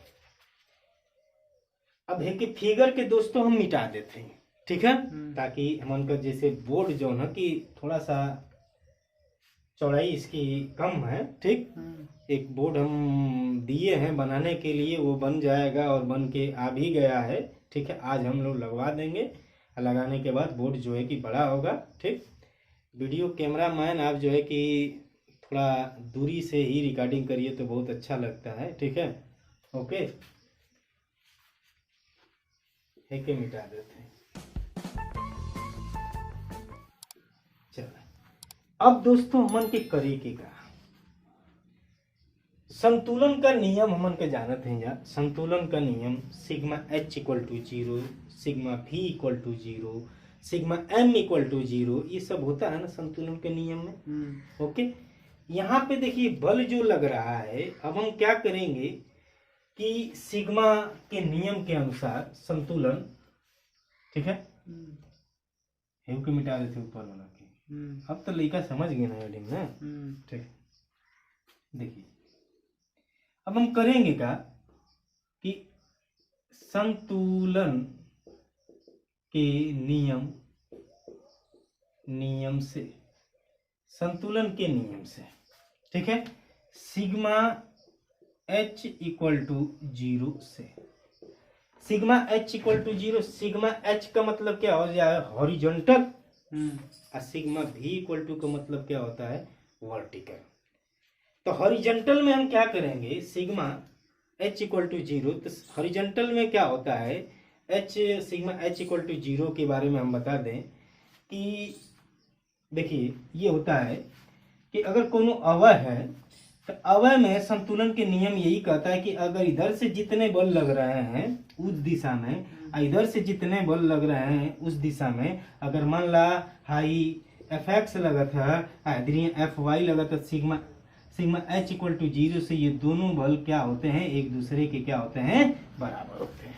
Speaker 1: अब है कि फिगर के दोस्तों हम मिटा देते हैं, ठीक है, ताकि हमन का जैसे बोर्ड जो है कि थोड़ा सा चौड़ाई इसकी कम है, ठीक, एक बोर्ड हम दिए हैं बनाने के लिए, वो बन जाएगा और बन के आ भी गया है, ठीक है, आज हम लोग लगवा देंगे, लगाने के बाद बोर्ड जो है कि बड़ा होगा, ठीक। वीडियो कैमरा मैन आप जो है कि थोड़ा दूरी से ही रिकॉर्डिंग करिए तो बहुत अच्छा लगता है, ठीक है, ओके, है कि मिटा देते हैं। चलो अब दोस्तों हमन के करे के का संतुलन का नियम हमन के जानत हैं या संतुलन का नियम sigma H equal to 0, sigma भी equal to 0, sigma M equal to 0, ये सब होता है ना संतुलन के नियम में, ओके। यहाँ पे देखिए बल जो लग रहा है, अब हम क्या करेंगे कि सिग्मा के नियम के अनुसार संतुलन, ठीक है, हेव के मिटा देते ऊपर वाला के, अब तो लड़का समझ गए ना हेडिंग ना, ठीक। देखिए अब हम करेंगे क्या कि संतुलन के नियम से, संतुलन के नियम से, ठीक है, सिग्मा एच इक्वल टू 0 से, sigma H equal to 0, sigma H का मतलब क्या हो जाए हॉरिजॉन्टल, और सिग्मा भी इक्वल टू का मतलब क्या होता है वर्टिकल। तो हॉरिजॉन्टल में हम क्या करेंगे, सिग्मा एच इक्वल टू 0, तो हॉरिजॉन्टल में क्या होता है सिग्मा एच इक्वल टू 0 के बारे में हम बता दें कि देखिए ये होता है कि अगर कोनो अवय है तो अवय में संतुलन के नियम यही कहता है कि अगर इधर से जितने बल लग रहे हैं उस दिशा में, इधर से जितने बल लग रहे हैं उस दिशा में, अगर मान ला हाई एफ एक्स लगा था, एफ वाई लगा था, सिग्मा एच इक्वल टू 0 से ये दोनों बल क्या होते हैं, एक दूसरे के क्या होते हैं, बराबर होते हैं।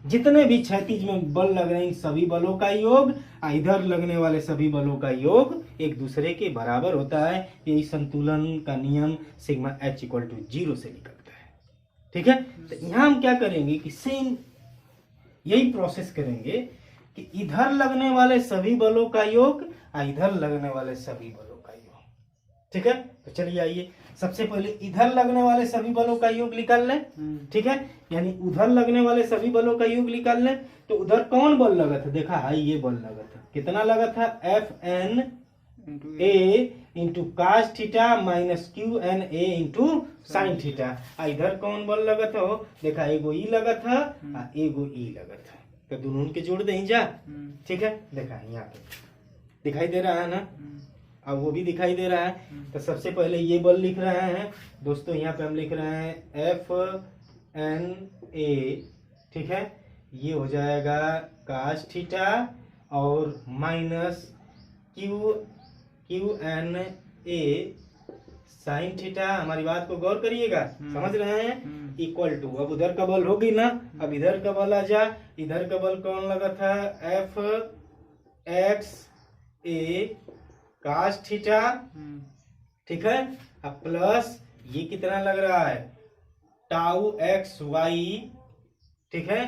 Speaker 1: जितने भी क्षैतिज में बल लग रहे हैं सभी बलों का योग, इधर लगने वाले सभी बलों का योग एक दूसरे के बराबर होता है। यही संतुलन का नियम सिग्मा एच इक्वल टू 0 से निकलता है, ठीक है। तो यहाँ हम क्या करेंगे कि सेम यही प्रोसेस करेंगे कि इधर लगने वाले सभी बलों का योग, इधर लगने वाले सभी बलों का योग, ठीक है। तो चलिए आइए सबसे पहले इधर लगने वाले सभी बलों का योग निकाल लें, ठीक है, यानी उधर लगने वाले सभी बलों का योग निकाल लें। तो उधर कौन बल लगा था, देखा हाई ये बल लगा था, कितना लगा था, F N A into cos theta minus Q N A into sine theta. इधर कौन बल लगा था, देखा एगो ई लगा था, एगो ई लगा था, तो दोनों के जोड़ दें जा, ठीक है। देखा यहाँ पे दिखाई दे रहा है ना, अब वो भी दिखाई दे रहा है। तो सबसे पहले ये बल लिख रहे हैं दोस्तों, यहाँ पे हम लिख रहे हैं एफ एन ए, ठीक है, ये हो जाएगा कास थीटा और minus Q N A sine theta, हमारी बात को गौर करिएगा, समझ रहे हैं, इक्वल टू, अब उधर का बल होगी ना, अब इधर का बल आ जा, इधर का बल कौन लगा था, F X A cos theta, ठीक है, अब प्लस ये कितना लग रहा है, टाउ एक्स वाई, ठीक है,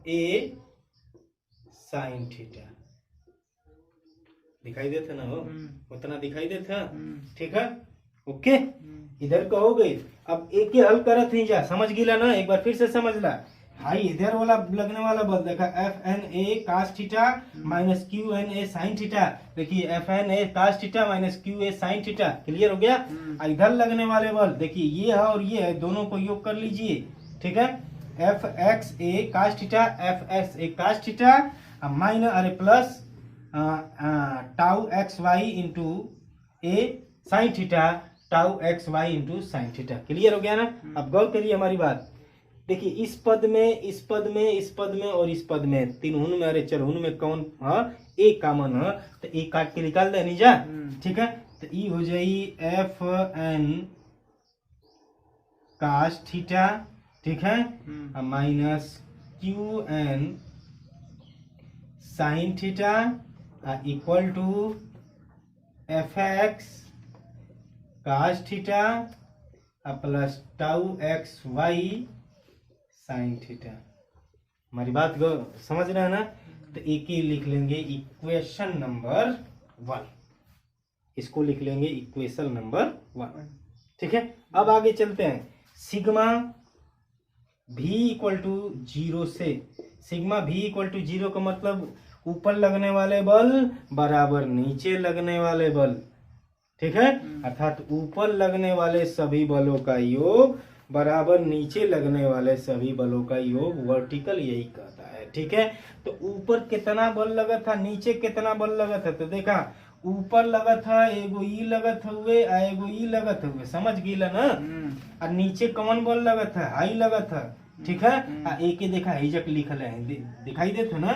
Speaker 1: ए साइन थीटा, दिखाई देता ना, हो उतना दिखाई देता, ठीक है, ओके, इधर का हो गई। अब एक ही हल करत ही जा, समझ गिला ना, एक बार फिर से समझ ला, हाई इधर वाला लगने वाला बल देखा, F N A cos theta minus Q N A sine theta, देखिए F N A cos theta minus Q A sine theta, clear हो गया। इधर लगने वाले बल देखिए ये है और ये है, दोनों को योग कर लीजिए, ठीक है, F X A cos theta, F X A cos theta minus अरे plus tau x Y into A sine theta, tau x Y into sine theta, clear हो गया ना। अब गौर करिए हमारी बात, देखिए इस पद में, इस पद में, इस पद में और इस पद में, तीनों में, अरे चरहुन में कौन है, एक कॉमन है, तो एक काट के निकाल दे नीजा, ठीक है, तो ई हो जाई एफ एन कास थीटा, ठीक है, minus Q N sine theta equal to F x cos theta plus tau x Y sine theta. हमारी बात को समझ रहे हैं ना, तो एक ही लिख लेंगे इक्वेशन नंबर 1, इसको लिख लेंगे इक्वेशन नंबर 1, ठीक है। अब आगे चलते हैं, सिग्मा भी इक्वल टू 0 से, सिग्मा भी इक्वल टू 0 का मतलब ऊपर लगने वाले बल बराबर नीचे लगने वाले बल, ठीक है, अर्थात ऊपर लगने वाले सभी बलों का योग बराबर नीचे लगने वाले सभी बलों का योग वर्टिकल, यही कहता है, ठीक है। तो ऊपर कितना बल लगा था, नीचे कितना बल लगा था, तो देखा ऊपर लगा था एगो ई लगत हुए आ एगो ई लगत हुए, समझ गिला ना, और नीचे कौन बल लगा था, हाई लगा था, ठीक है, एक ही देखा हिजक लिखल है, दिखाई देते ना,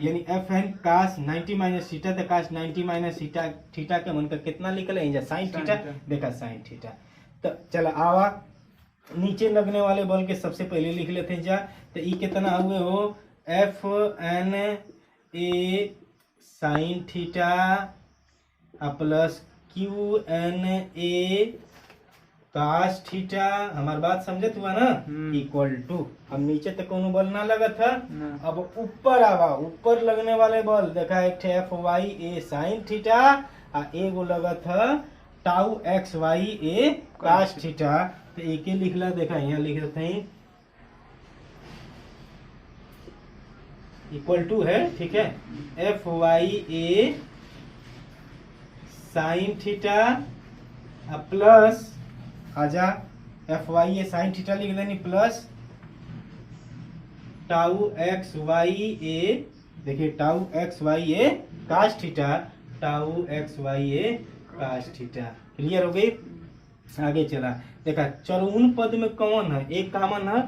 Speaker 1: यानी एफ एन कास 90 माइनस थीटा, तो कास 90 माइनस थीटा, थीटा के मन का कितना लिखल है, साइन थीटा, देखा साइन थीटा। तो चला आवा नीचे लगने वाले बल के सबसे पहले लिख लेते हैं जा, तो ई कितना हुए हो, F N A sine theta plus Q N A cos theta, हमारी बात समझत हुआ ना, इक्वल टू, हम नीचे तक कोनो बल ना लगा था, अब ऊपर आवा, ऊपर लगने वाले बल देखा, एक F Y A sine theta एगो लगा था tau x Y A cos theta, तो एक ही लिखला, देखा यहाँ लिख देते हैं इक्वल टू है, ठीक है, F Y A sine theta plus आजा F Y A sine theta लिख देनी plus tau x Y A, देखिए tau x Y A cos theta, tau x Y A cos theta, clear हो गई। आगे चला, देखा चरउन पद में कौन है, एक कॉमन है,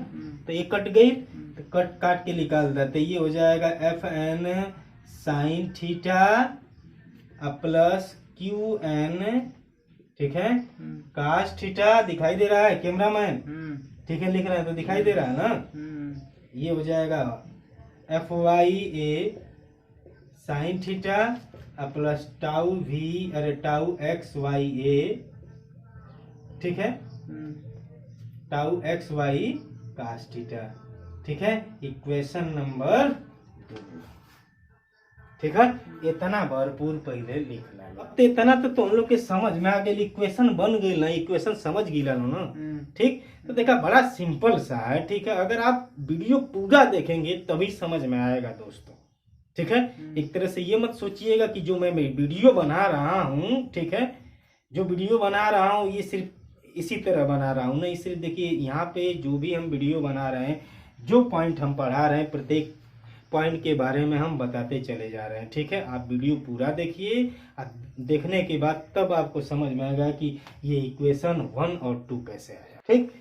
Speaker 1: तो एक कट गई, तो कट काट के निकाल दे, तो ये हो जाएगा F N sine theta plus Q N, ठीक है, कास थीटा, दिखाई दे रहा है कैमरामैन, ठीक है, लिख रहे हैं तो दिखाई दे रहा है ना, ये हो जाएगा F Y A sine theta plus tau भी, अरे टाउ एक्स वाई ए, ठीक है, tau x Y cos theta, ठीक है, इक्वेशन नंबर 2, ठीक है, इतना भरपूर पहले लिख ला, अब इतना तो तुम लोग के समझ में आ गई, इक्वेशन बन गई ना, इक्वेशन समझ गिला ना, ठीक, तो देखा बड़ा सिंपल सा है, ठीक है, अगर आप वीडियो पूरा देखेंगे तभी समझ में आएगा दोस्तों, ठीक है। एक तरह से ये मत सोचिएगा कि जो मैं वीडियो बना रहा हूँ, ठीक है, जो वीडियो बना रहा हूँ ये सिर्फ इसी तरह बना रहा हूँ, नहीं, सिर्फ देखिए यहाँ पे जो भी हम वीडियो बना रहे हैं, जो पॉइंट हम पढ़ा रहे हैं, प्रत्येक पॉइंट के बारे में हम बताते चले जा रहे हैं, ठीक है। आप वीडियो पूरा देखिए, देखने के बाद तब आपको समझ में आएगा कि ये इक्वेशन 1 और 2 कैसे आया, ठीक।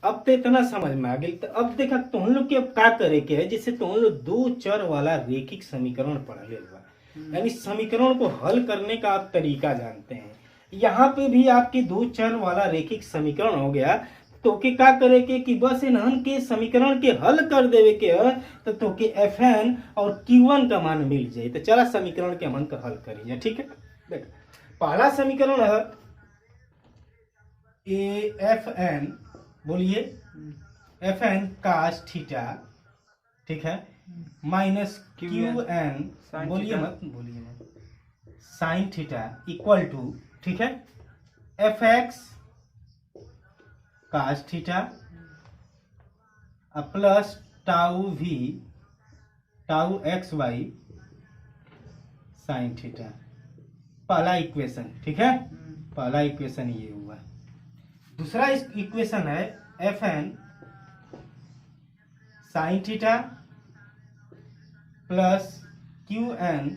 Speaker 1: अब तो इतना समझ में आ गई, तो अब देखा तुम लोग के अब क्या करे के है, जैसे तुम लोग 2 चर वाला रेखिक समीकरण पढ़ ले, यानी समीकरण को हल करने का आप तरीका जानते हैं, यहाँ पे भी आपके दो चर वाला रैखिक समीकरण हो गया। तो के का करे के कि बस इन्हन के समीकरण के हल कर देवे के है तो के Fn और Q1 का मान मिल जाए। तो चला समीकरण के हमन का हल करिए। ठीक है, देख पहला समीकरण है ए Fn, बोलिए Fn cos थीटा, ठीक है, माइनस Qn, बोलिए मत साइन थीटा इक्वल टू, ठीक है, Fx cos theta plus tau v tau x Y sine theta. पहला इक्वेशन, ठीक है, पहला इक्वेशन ये हुआ। दूसरा इक्वेशन है Fn sine theta plus Qn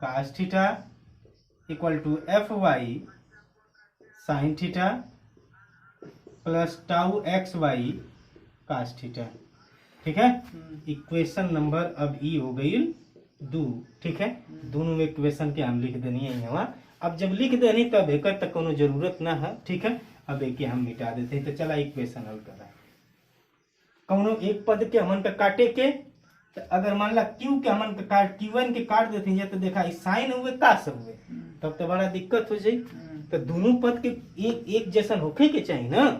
Speaker 1: cos theta equal to Fy sine theta plus tau x Y cos theta. ठीक है, इक्वेशन नंबर अब ई हो गई 2। ठीक है, दोनों इक्वेशन के हम लिख देनी है यहाँ। अब जब लिख देनी तब एक तक कोनो जरूरत ना है। ठीक है, अब एक हम मिटा देते हैं। तो चला इक्वेशन हल करा, कौनो एक पद के हमन का काटे के, तो अगर मान ला क्यू के हमन का काट Q1 के काट देते हैं तो देखा साइन हुए कास हुए, तब तो बड़ा दिक्कत हो जाए। तो दोनों पद के एक जैसन होके के चाहिए ना।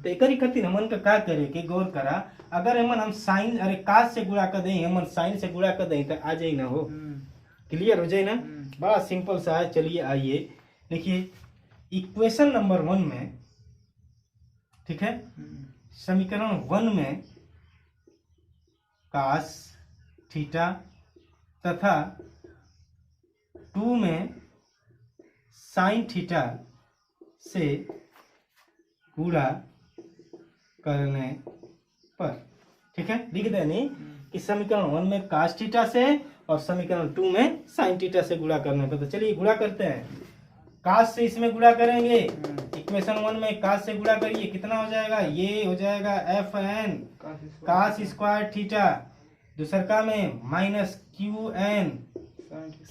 Speaker 1: तो एक खातिर हमन का करे के गौर करा, अगर हम साइन अरे कास से गुणा कर दें, हम साइन से गुणा कर दें तो आ जाए ना, हो क्लियर हो जाए ना। बड़ा सिंपल सा है। चलिए आइए देखिए इक्वेशन नंबर 1 में, ठीक है, समीकरण 1 में कास थीटा तथा 2 में साइन थीटा से गुणा करने पर, ठीक है, लिख देनी कि समीकरण 1 में कास थीटा से और समीकरण 2 में साइन थीटा से गुणा करने पर। तो चलिए गुणा करते हैं। कास से इसमें गुणा करेंगे, इक्वेशन 1 में कास से गुणा करिए, कितना हो जाएगा, ये हो जाएगा Fn कास स्क्वायर थीटा, दूसरका में minus Qn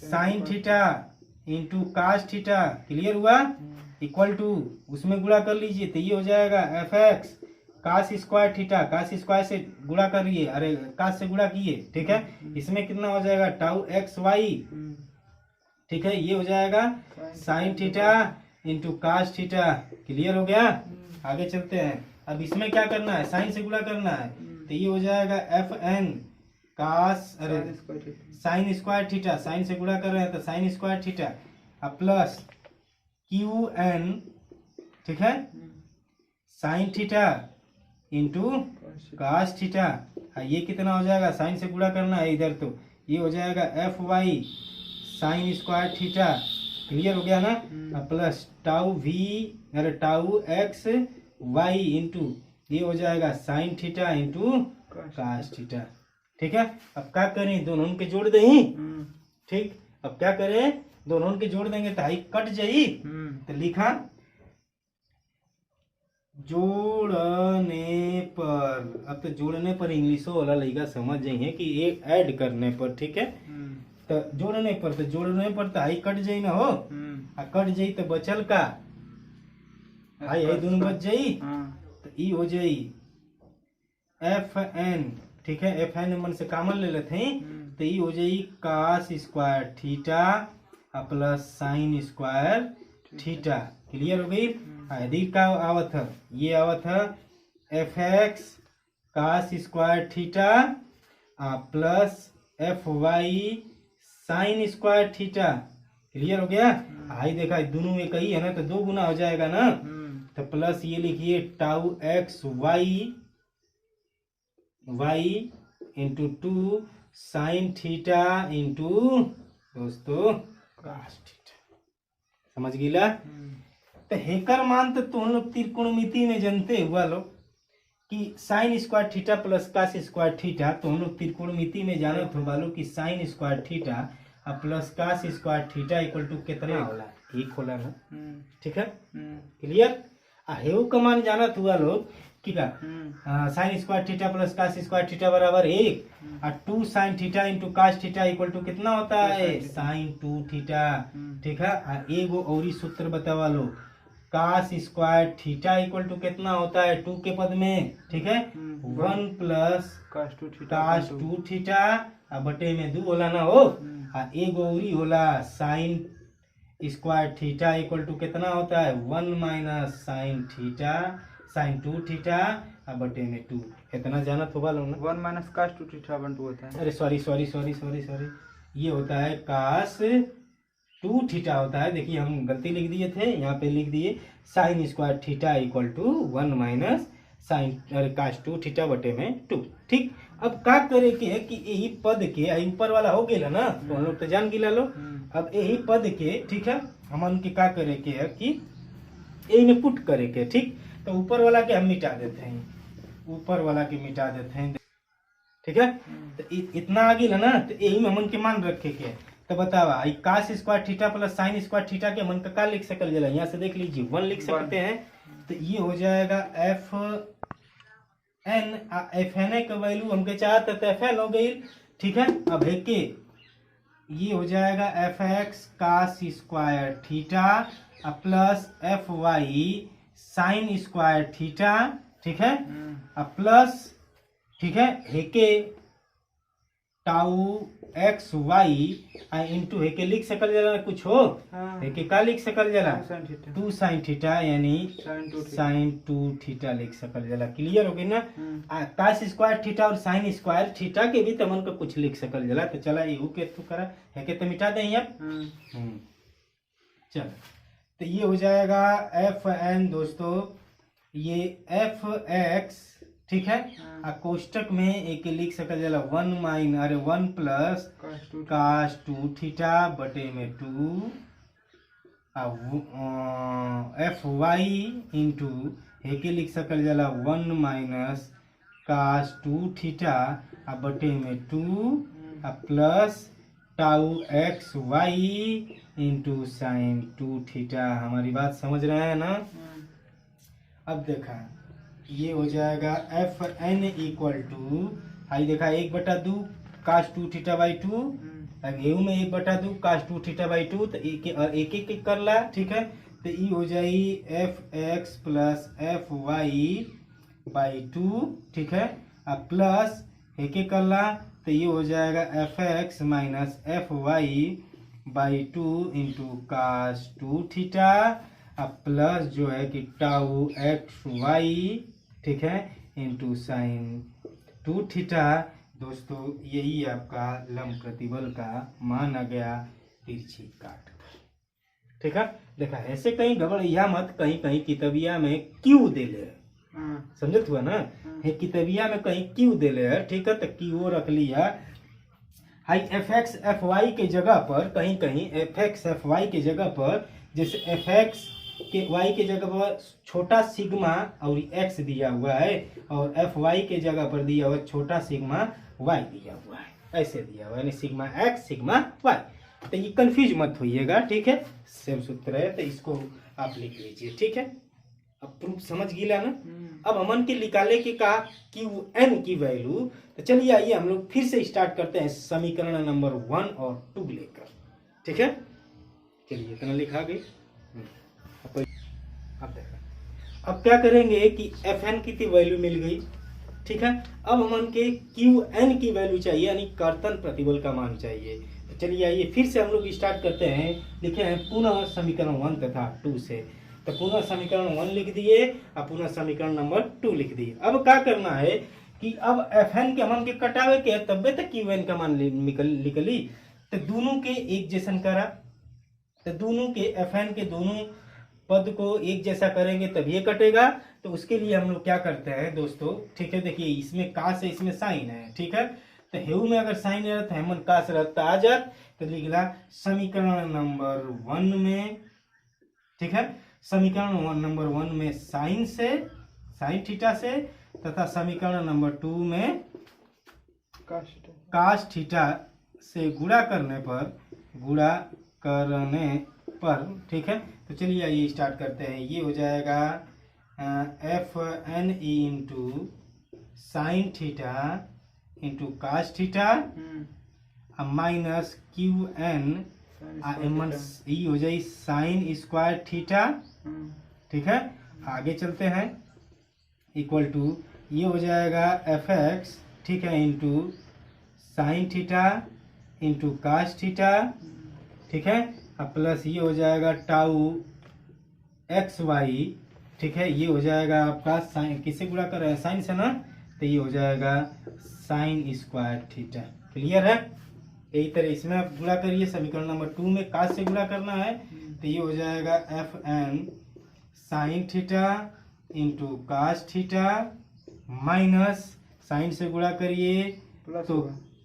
Speaker 1: sine theta into cos theta. Clear हुआ, इक्वल टू उसमें गुणा कर लीजिए तो ये हो जाएगा Fx cos square theta, cos square से गुणा करिए, अरे कास से गुणा किए, ठीक है, इसमें कितना हो जाएगा टाउ एक्स वाई, ठीक है, ये हो जाएगा sine theta into cos theta. Clear हो गया, आगे चलते हैं। अब इसमें क्या करना है, साइन से गुणा करना है, तो ये हो जाएगा Fn कास अरे साइन स्क्वायर थीटा, साइन से गुणा कर रहे हैं तो sine square theta plus Qn, ठीक है, sine theta into cos theta. ये कितना हो जाएगा, साइन से गुणा करना है इधर, तो ये हो जाएगा Fy sine square theta. Clear हो गया ना, प्लस टाउ v अरे टाउ एक्स वाई इंटू ये हो जाएगा sine theta into cos theta. ठीक है, अब क्या करें, दोनों के जोड़ दें। ठीक, अब क्या करें, दोनों के जोड़ देंगे तो हाई कट जाई। तो लिखा जोड़ने पर, अब तो जोड़ने पर इंग्लिशो वाला लड़का समझ जाइए कि एक ऐड करने पर। ठीक है, तो जोड़ने पर तो हाई कट जाई ना, हो कट जाई तो बचल का हाई दोनों बच जाई, तो ई हो जाई Fn। ठीक है, Fn मन से कॉमन ले लेते हैं तो ये हो जाएगी cos square theta plus sine square theta. Clear हो गई। यदि का आवत है, ये आवत है Fx cos square theta plus Fy sine square theta. Clear हो गया। आई देखा दोनों एक ही है ना, तो 2 गुना हो जाएगा ना, तो प्लस ये लिखिए tau x Y into 2 sine theta into दोस्तों कास थीटा। समझ गिला। तो हेकर मान तो तुम लोग त्रिकोणमिति में जानते हुआ लोग कि sine square theta plus cos square theta, तो हम लोग त्रिकोणमिति में जानत हो वालों कि sine square theta plus cos square theta equal to कितना होला, 1 होला ना। ठीक है, क्लियर। हेउ का मान जानत हुआ लोग ठीक है, sine square theta plus cos square theta बराबर 1 और 2 sine theta into cos theta equal to कितना होता है साइन 2 थीटा। ठीक है, और एगो और ही सूत्र बतावा लो, cos square theta equal to कितना होता है 2 के पद में। ठीक है, 1 प्लस कास 2 थीटा और बटे में 2 होला ना हो, और एगो और ही होला sine square theta equal to कितना होता है 1 minus sine theta sine 2 theta और बटे में 2। इतना जाना तो वालों ना,
Speaker 2: 1 माइनस कास 2 थीटा 1 2 होता है।
Speaker 1: अरे sorry sorry sorry sorry sorry, ये होता है कास 2 थीटा होता है। देखिए हम गलती लिख दिए थे, यहाँ पे लिख दिए sine square theta equal to 1 minus sine अरे कास 2 थीटा बटे में 2। ठीक, अब का करे के है कि यही पद के ऊपर वाला हो गया ना, तो हम लोग तो जान गिला लो। अब यही पद के, ठीक है, हम के का करे के है कि यही में पुट करे के। ठीक, तो ऊपर वाला के हम मिटा देते हैं, ऊपर वाला के मिटा देते हैं। ठीक है, तो इतना आ गया ना, तो यही में हमन के मान रखे के। तो बतावा cos square theta plus sine square theta के मन का लिख सकल जला, यहाँ से देख लीजिए 1 लिख सकते हैं। तो ये हो जाएगा एफ एन का वैल्यू हमके चाहते तो एफ एन हो गई। ठीक है, अब है के ये हो जाएगा F x cos square theta plus F y sine square theta. ठीक है, प्लस ठीक है हेके टाउ एक्स वाई इंटू हेके लिख सकल जला कुछ हो, हेके का लिख सकल जला 2 साइन थीटा यानी साइन 2 थीटा लिख सकल जला। क्लियर हो गई ना। कास स्क्वायर थीटा और साइन स्क्वायर थीटा के भी तमन का कुछ लिख सकल जला। तो चला यू के तू करा हेके तो मिटा दें अब। चल, तो ये हो जाएगा एफ एन दोस्तों, ये एफ एक्स। ठीक है, कोष्टक में एक लिख सकल जला 1 प्लस कास 2 थीटा बटे में 2 एफ वाई इंटू एक लिख सकल जला 1 माइनस कास 2 थीटा बटे में 2 plus tau x Y into sine 2 theta. हमारी बात समझ रहे हैं ना। अब देखा ये हो जाएगा एफ एन इक्वल टू हाई देखा 1/2 कास 2 थीटा बाई 2, गेहूं में 1/2 कास 2 थीटा बाई 2। तो एक एक कर ला। ठीक है, तो ये हो जाएगी F x plus F y by 2। ठीक है, अब प्लस एक एक कर ला, तो ये हो जाएगा F x minus F y by 2 into cos 2 theta plus जो है कि टाउ एक्स वाई। ठीक है, इंटू साइन 2 थीटा। दोस्तों यही आपका लंब प्रतिबल का मान आ गया तिरछी काट। ठीक है, देखा ऐसे कहीं गड़बड़िया मत, कहीं कहीं कितबिया में क्यू दे ले, समझत हुआ ना, है कितबिया में कहीं क्यू दे ले। ठीक है, तो क्यू रख लिया हाई एफ एक्स एफ वाई के जगह पर, कहीं कहीं एफ एक्स एफ वाई के जगह पर, जैसे एफ एक्स के वाई के जगह पर छोटा सिग्मा और एक्स दिया हुआ है, और एफ वाई के जगह पर दिया हुआ छोटा सिग्मा वाई दिया हुआ है, ऐसे दिया हुआ है, यानी सिग्मा एक्स सिग्मा वाई। तो ये कंफ्यूज मत होइएगा। ठीक है, सेम सूत्र है, तो इसको आप लिख लीजिए। ठीक है, अब प्रूफ समझ गिला ना। अब हमन के निकाले के का क्यू एन की वैल्यू। तो चलिए आइए हम लोग फिर से स्टार्ट करते हैं समीकरण नंबर 1 और 2 लेकर। ठीक है, चलिए इतना लिखा गई। अब क्या करेंगे कि एफ एन की वैल्यू मिल गई। ठीक है, अब हमन के क्यू एन की वैल्यू चाहिए, यानी कर्तन प्रतिबल का मान चाहिए। तो चलिए आइए फिर से हम लोग स्टार्ट करते हैं। लिखे हैं पुनः समीकरण 1 तथा 2 से। तो पुनः समीकरण 1 लिख दिए और पुनः समीकरण नंबर 2 लिख दिए। अब क्या करना है कि अब एफ एन के हमन के कटावे के तब्बे तक क्यू एन का मान निकली। तो दोनों के एक जैसन करा, तो दोनों के एफ एन के दोनों पद को एक जैसा करेंगे तब ये कटेगा। तो उसके लिए हम लोग क्या करते हैं दोस्तों। ठीक है, देखिए इसमें कास है, इसमें साइन है। ठीक है, तो हेउ में अगर साइन रहता है मन कास रहता आ जात, तो लिखला समीकरण नंबर 1 में। ठीक है, समीकरण नंबर 1 में साइन से साइन थीटा से, तथा समीकरण नंबर 2 में कास थीटा से गुणा करने पर। ठीक है, तो चलिए आइए स्टार्ट करते हैं। ये हो जाएगा F N E into sine theta into cos theta minus Q N E हो जाए साइन स्क्वायर थीटा। ठीक है, आगे चलते हैं। इक्वल टू ये हो जाएगा एफ एक्स, ठीक है, into sine theta into cos theta. ठीक है, अब प्लस ये हो जाएगा टाउ एक्स वाई। ठीक है, ये हो जाएगा आपका साइन, किससे गुणा कर रहे हैं, साइन से ना, तो ये हो जाएगा साइन स्क्वायर थीटा। क्लियर है? यही तरह इसमें आप गुणा करिए, समीकरण नंबर 2 में कास से गुणा करना है, तो ये हो जाएगा F N sine theta into cos theta minus sine से गुणा करिए तो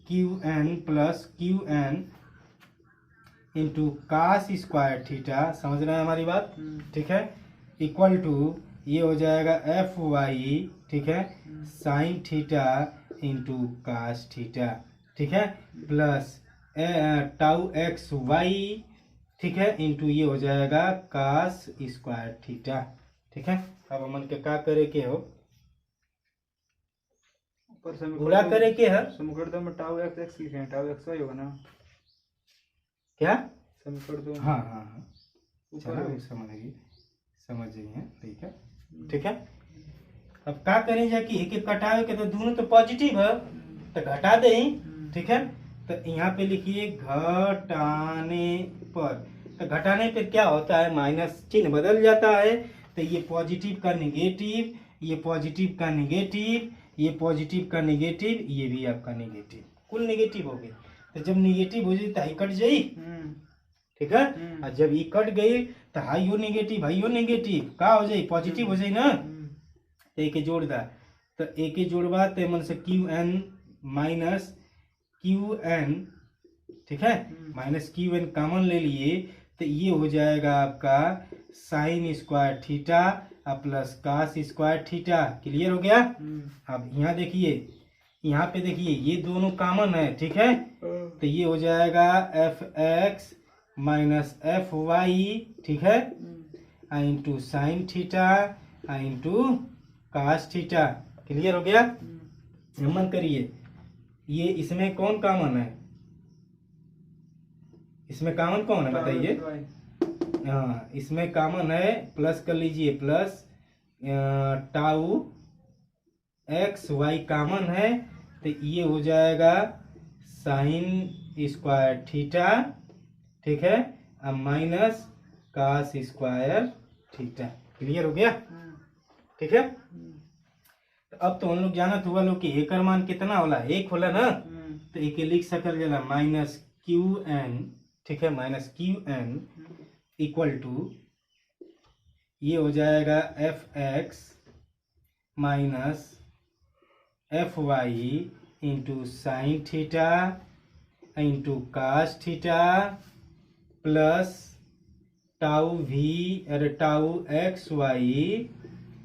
Speaker 1: Q N plus Q N into cos square theta. समझ रहे हैं हमारी बात? ठीक है, इक्वल टू ये हो जाएगा एफ वाई, ठीक है, sine theta into cos theta. ठीक है, प्लस टाउ एक्स वाई, ठीक है, इंटू ये हो जाएगा कास स्क्वायर थीटा। ठीक है, अब हमन के का करे के हो, गुणा करे के है।
Speaker 2: समीकरण में टाउ एक्स एक्स लिखे हैं, टाउ एक्स वाई होगा ना
Speaker 1: क्या?
Speaker 2: समीकरण।
Speaker 1: हाँ हाँ हाँ, चलो समझ गए। ठीक है, ठीक है। अब क्या करें जाके एक एक घटावे के, तो दोनों तो पॉजिटिव है तो घटा दे। ठीक है, तो यहाँ पे लिखिए घटाने पर, तो घटाने पे क्या होता है, माइनस चिन्ह बदल जाता है। तो ये पॉजिटिव का निगेटिव, ये पॉजिटिव का निगेटिव, ये पॉजिटिव का निगेटिव, ये भी आपका निगेटिव, कुल निगेटिव हो गए। तो जब निगेटिव हो जाए तो हाई कट जाई। ठीक है, और जब ये कट गई तो हाइयो नेगेटिव का हो जाए, पॉजिटिव हो जाए ना। तो एक जोड़ दा, तो एक जोड़बा तो मन से Q N minus Q N, ठीक है, माइनस क्यू एन कॉमन ले लिए, तो ये हो जाएगा आपका sine square theta plus cos square theta. Clear हो गया? अब यहाँ देखिए, यहाँ पे देखिए ये दोनों कॉमन है। ठीक है, तो ये हो जाएगा F x minus F y, ठीक है, into sine theta into cos theta. Clear हो गया? मन करिए, ये इसमें कौन कॉमन है, इसमें कॉमन कौन है बताइए? हाँ, इसमें कॉमन है, प्लस कर लीजिए, plus tau x y common है, तो ये हो जाएगा साइन स्क्वायर थीटा, ठीक है, अब minus cos square theta. Clear हो गया? ठीक है, तो अब तो हम लोग जानत हुआ लोग कि एकर मान कितना होला, 1 होला ना। तो एक लिख सकल जाला माइनस क्यू एन, ठीक है, minus Q N equal to ये हो जाएगा F x minus F y into sine theta into cos theta plus tau भी, अरे tau x Y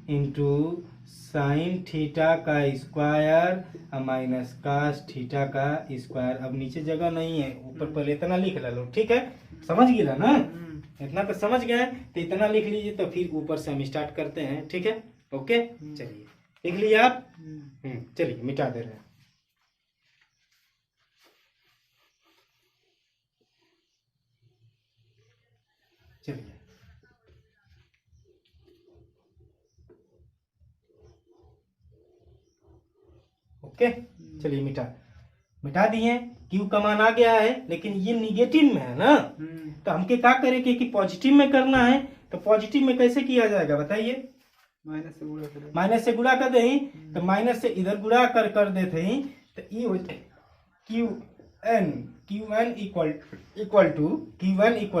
Speaker 1: into sine theta का स्क्वायर माइनस कास थीटा का स्क्वायर। अब नीचे जगह नहीं है, ऊपर पहले इतना लिख लो। ठीक है, समझ गया ना? इतना तो समझ गए, तो इतना लिख लीजिए, तो फिर ऊपर से हम स्टार्ट करते हैं। ठीक है, ओके, चलिए लिख लिए आप। चलिए मिटा दे रहे हैं। चलिए ओके, चलिए मिटा दिए। क्यू का मान आ गया है, लेकिन ये निगेटिव में है ना, तो हमके क्या करेंगे कि पॉजिटिव में करना है। तो पॉजिटिव में कैसे किया जाएगा बताइए? माइनस से गुणा कर दे, तो माइनस से इधर गुणा कर देते ही, तो ये हो क्यू एन इक्वल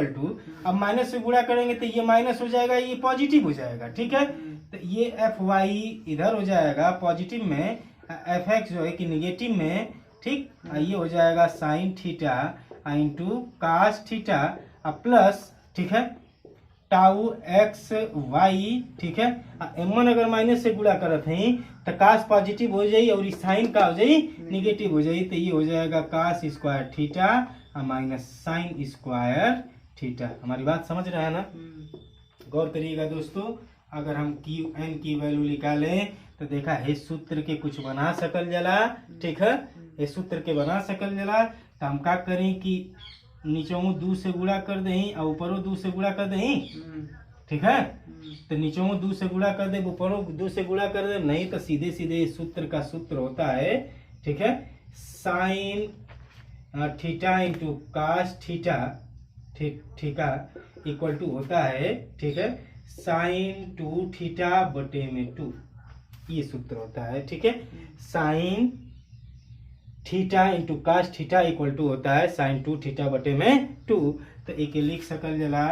Speaker 1: टू अब माइनस से गुणा करेंगे तो ये माइनस हो जाएगा, ये पॉजिटिव हो जाएगा। ठीक है, तो ये एफ वाई इधर हो जाएगा पॉजिटिव में, एफ एक्स जो है कि निगेटिव में। ठीक, ये हो जाएगा sine theta into cos theta plus, ठीक है, टाउ एक्स वाई। ठीक है, एमन अगर माइनस से गुणा करत है तो कास पॉजिटिव हो जाई और साइन का हो जाई निगेटिव हो जाई, तो ये हो जाएगा cos square theta minus sine square theta. हमारी बात समझ रहे हैं ना? गौर करिएगा दोस्तों, अगर हम क्यू एन की वैल्यू निकालें तो देखा हे सूत्र के कुछ बना सकल जला, ठीक है, ये सूत्र के बना सकल जला। तो हम का करें कि नीचों 2 से गुणा कर दें और ऊपरों 2 से गुणा कर दें, ठीक है। तो नीचों 2 से गुणा कर दे, ऊपरों 2 से गुणा कर दे, नहीं तो सीधे सीधे इस सूत्र का सूत्र होता है, ठीक है, sine theta into cos theta, theta equal to होता है, ठीक है, साइन 2 थीटा बटे में 2, ये सूत्र होता है, ठीक है। Sine theta into cos theta equal to होता है साइन 2 थीटा बटे में 2। तो एक लिख सकल जला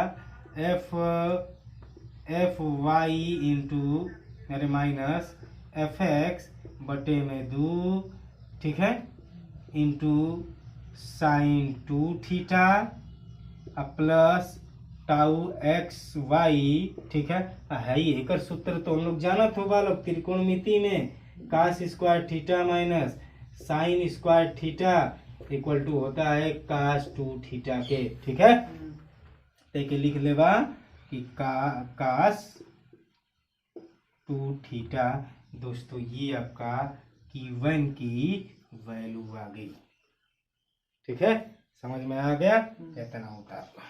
Speaker 1: एफ वाई इंटू अरे माइनस एफ एक्स बटे में 2, ठीक है, into sine 2 theta plus tau x y, ठीक है। ये एक सूत्र तो हम लोग जानत हो बालक, त्रिकोणमिति में cos square theta minus sine square theta equal to होता है कास 2 थीटा के, ठीक है। तो लिख लेबा कि कास 2 थीटा। दोस्तों ये आपका Q1 की वैल्यू आ गई, ठीक है, समझ में आ गया, इतना होता है आपका,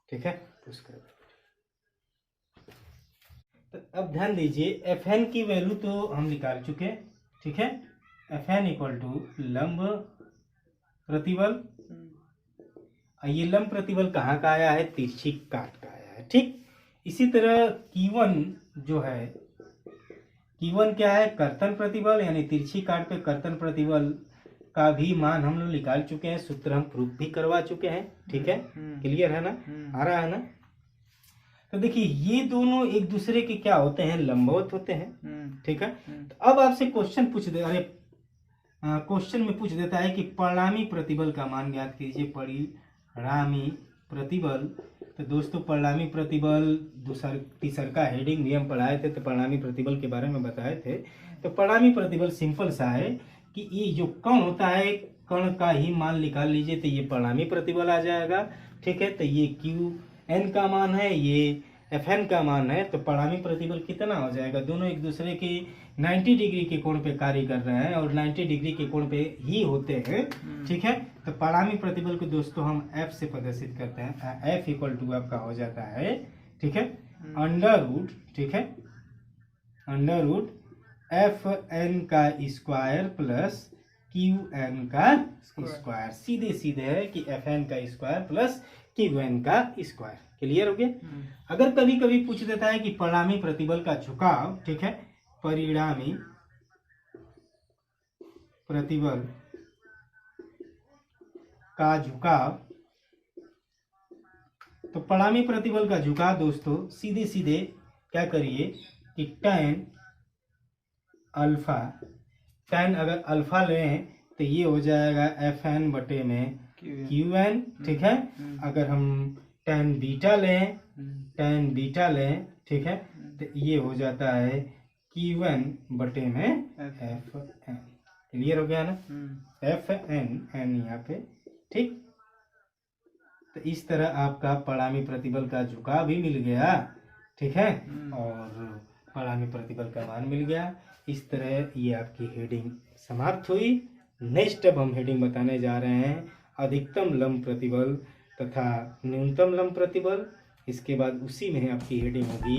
Speaker 1: ठीक है। तो अब ध्यान दीजिए Fn की वैल्यू तो हम निकाल चुके, ठीक है। Fn इक्वल टू लंब प्रतिबल, ये लंब प्रतिबल कहाँ का आया है, तिरछी काट का आया है, ठीक। इसी तरह Q1 जो है, Q1 क्या है, कर्तन प्रतिबल, यानी तिरछी काट पे कर्तन प्रतिबल का भी मान हम लोग निकाल चुके हैं, सूत्र हम प्रूफ भी करवा चुके हैं, ठीक है, क्लियर है ना, आ रहा है ना। तो देखिए ये दोनों एक दूसरे के क्या होते हैं, लंबवत होते हैं, ठीक है। तो अब आपसे क्वेश्चन पूछ दे, अरे क्वेश्चन में पूछ देता है कि परिणामी प्रतिबल का मान ज्ञात कीजिए, परिणामी प्रतिबल। तो दोस्तों परिणामी प्रतिबल तीसर का हेडिंग भी हम पढ़ाए थे, तो परिणामी प्रतिबल के बारे में बताए थे। तो परिणामी प्रतिबल सिंपल सा है कि ये जो कण होता है, कण का ही मान निकाल लीजिए तो ये परिणामी प्रतिबल आ जाएगा, ठीक है। तो ये Qn का मान है, ये Fn का मान है, तो परिणामी प्रतिबल कितना हो जाएगा, दोनों एक दूसरे के 90 डिग्री के कोण पे कार्य कर रहे हैं और 90 डिग्री के कोण पे ही होते हैं, ठीक है। तो परिणामी प्रतिबल को दोस्तों हम F से प्रदर्शित करते हैं, F इक्वल टू आपका हो जाता है, ठीक है, अंडर रूट, ठीक है, अंडर रूट Fn का स्क्वायर प्लस Qn का स्क्वायर, सीधे सीधे है कि Fn का स्क्वायर प्लस Qn का स्क्वायर, क्लियर हो गया। अगर कभी कभी पूछ देता है कि परिणामी प्रतिबल का झुकाव, ठीक है, परिणामी प्रतिबल का झुकाव, तो परिणामी प्रतिबल का झुकाव दोस्तों सीधे सीधे क्या करिए कि tan अल्फा, tan अगर अल्फा लें तो ये हो जाएगा Fn बटे में Qn, ठीक है। अगर हम tan बीटा लें, tan बीटा लें, ठीक है, तो ये हो जाता है Q1 बटे में Fn, क्लियर हो गया ना, Fn n यहाँ पे, ठीक। तो इस तरह आपका परिणामी प्रतिबल का झुकाव भी मिल गया, ठीक है, और परिणामी प्रतिबल का मान मिल गया। इस तरह ये आपकी हेडिंग समाप्त हुई। नेक्स्ट अब हम हेडिंग बताने जा रहे हैं अधिकतम लंब प्रतिबल तथा न्यूनतम लंब प्रतिबल। इसके बाद उसी में आपकी हेडिंग होगी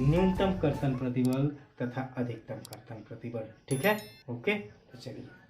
Speaker 1: न्यूनतम कर्तन प्रतिबल तथा अधिकतम कर्तन प्रतिबल, ठीक है, ओके। तो चलिए।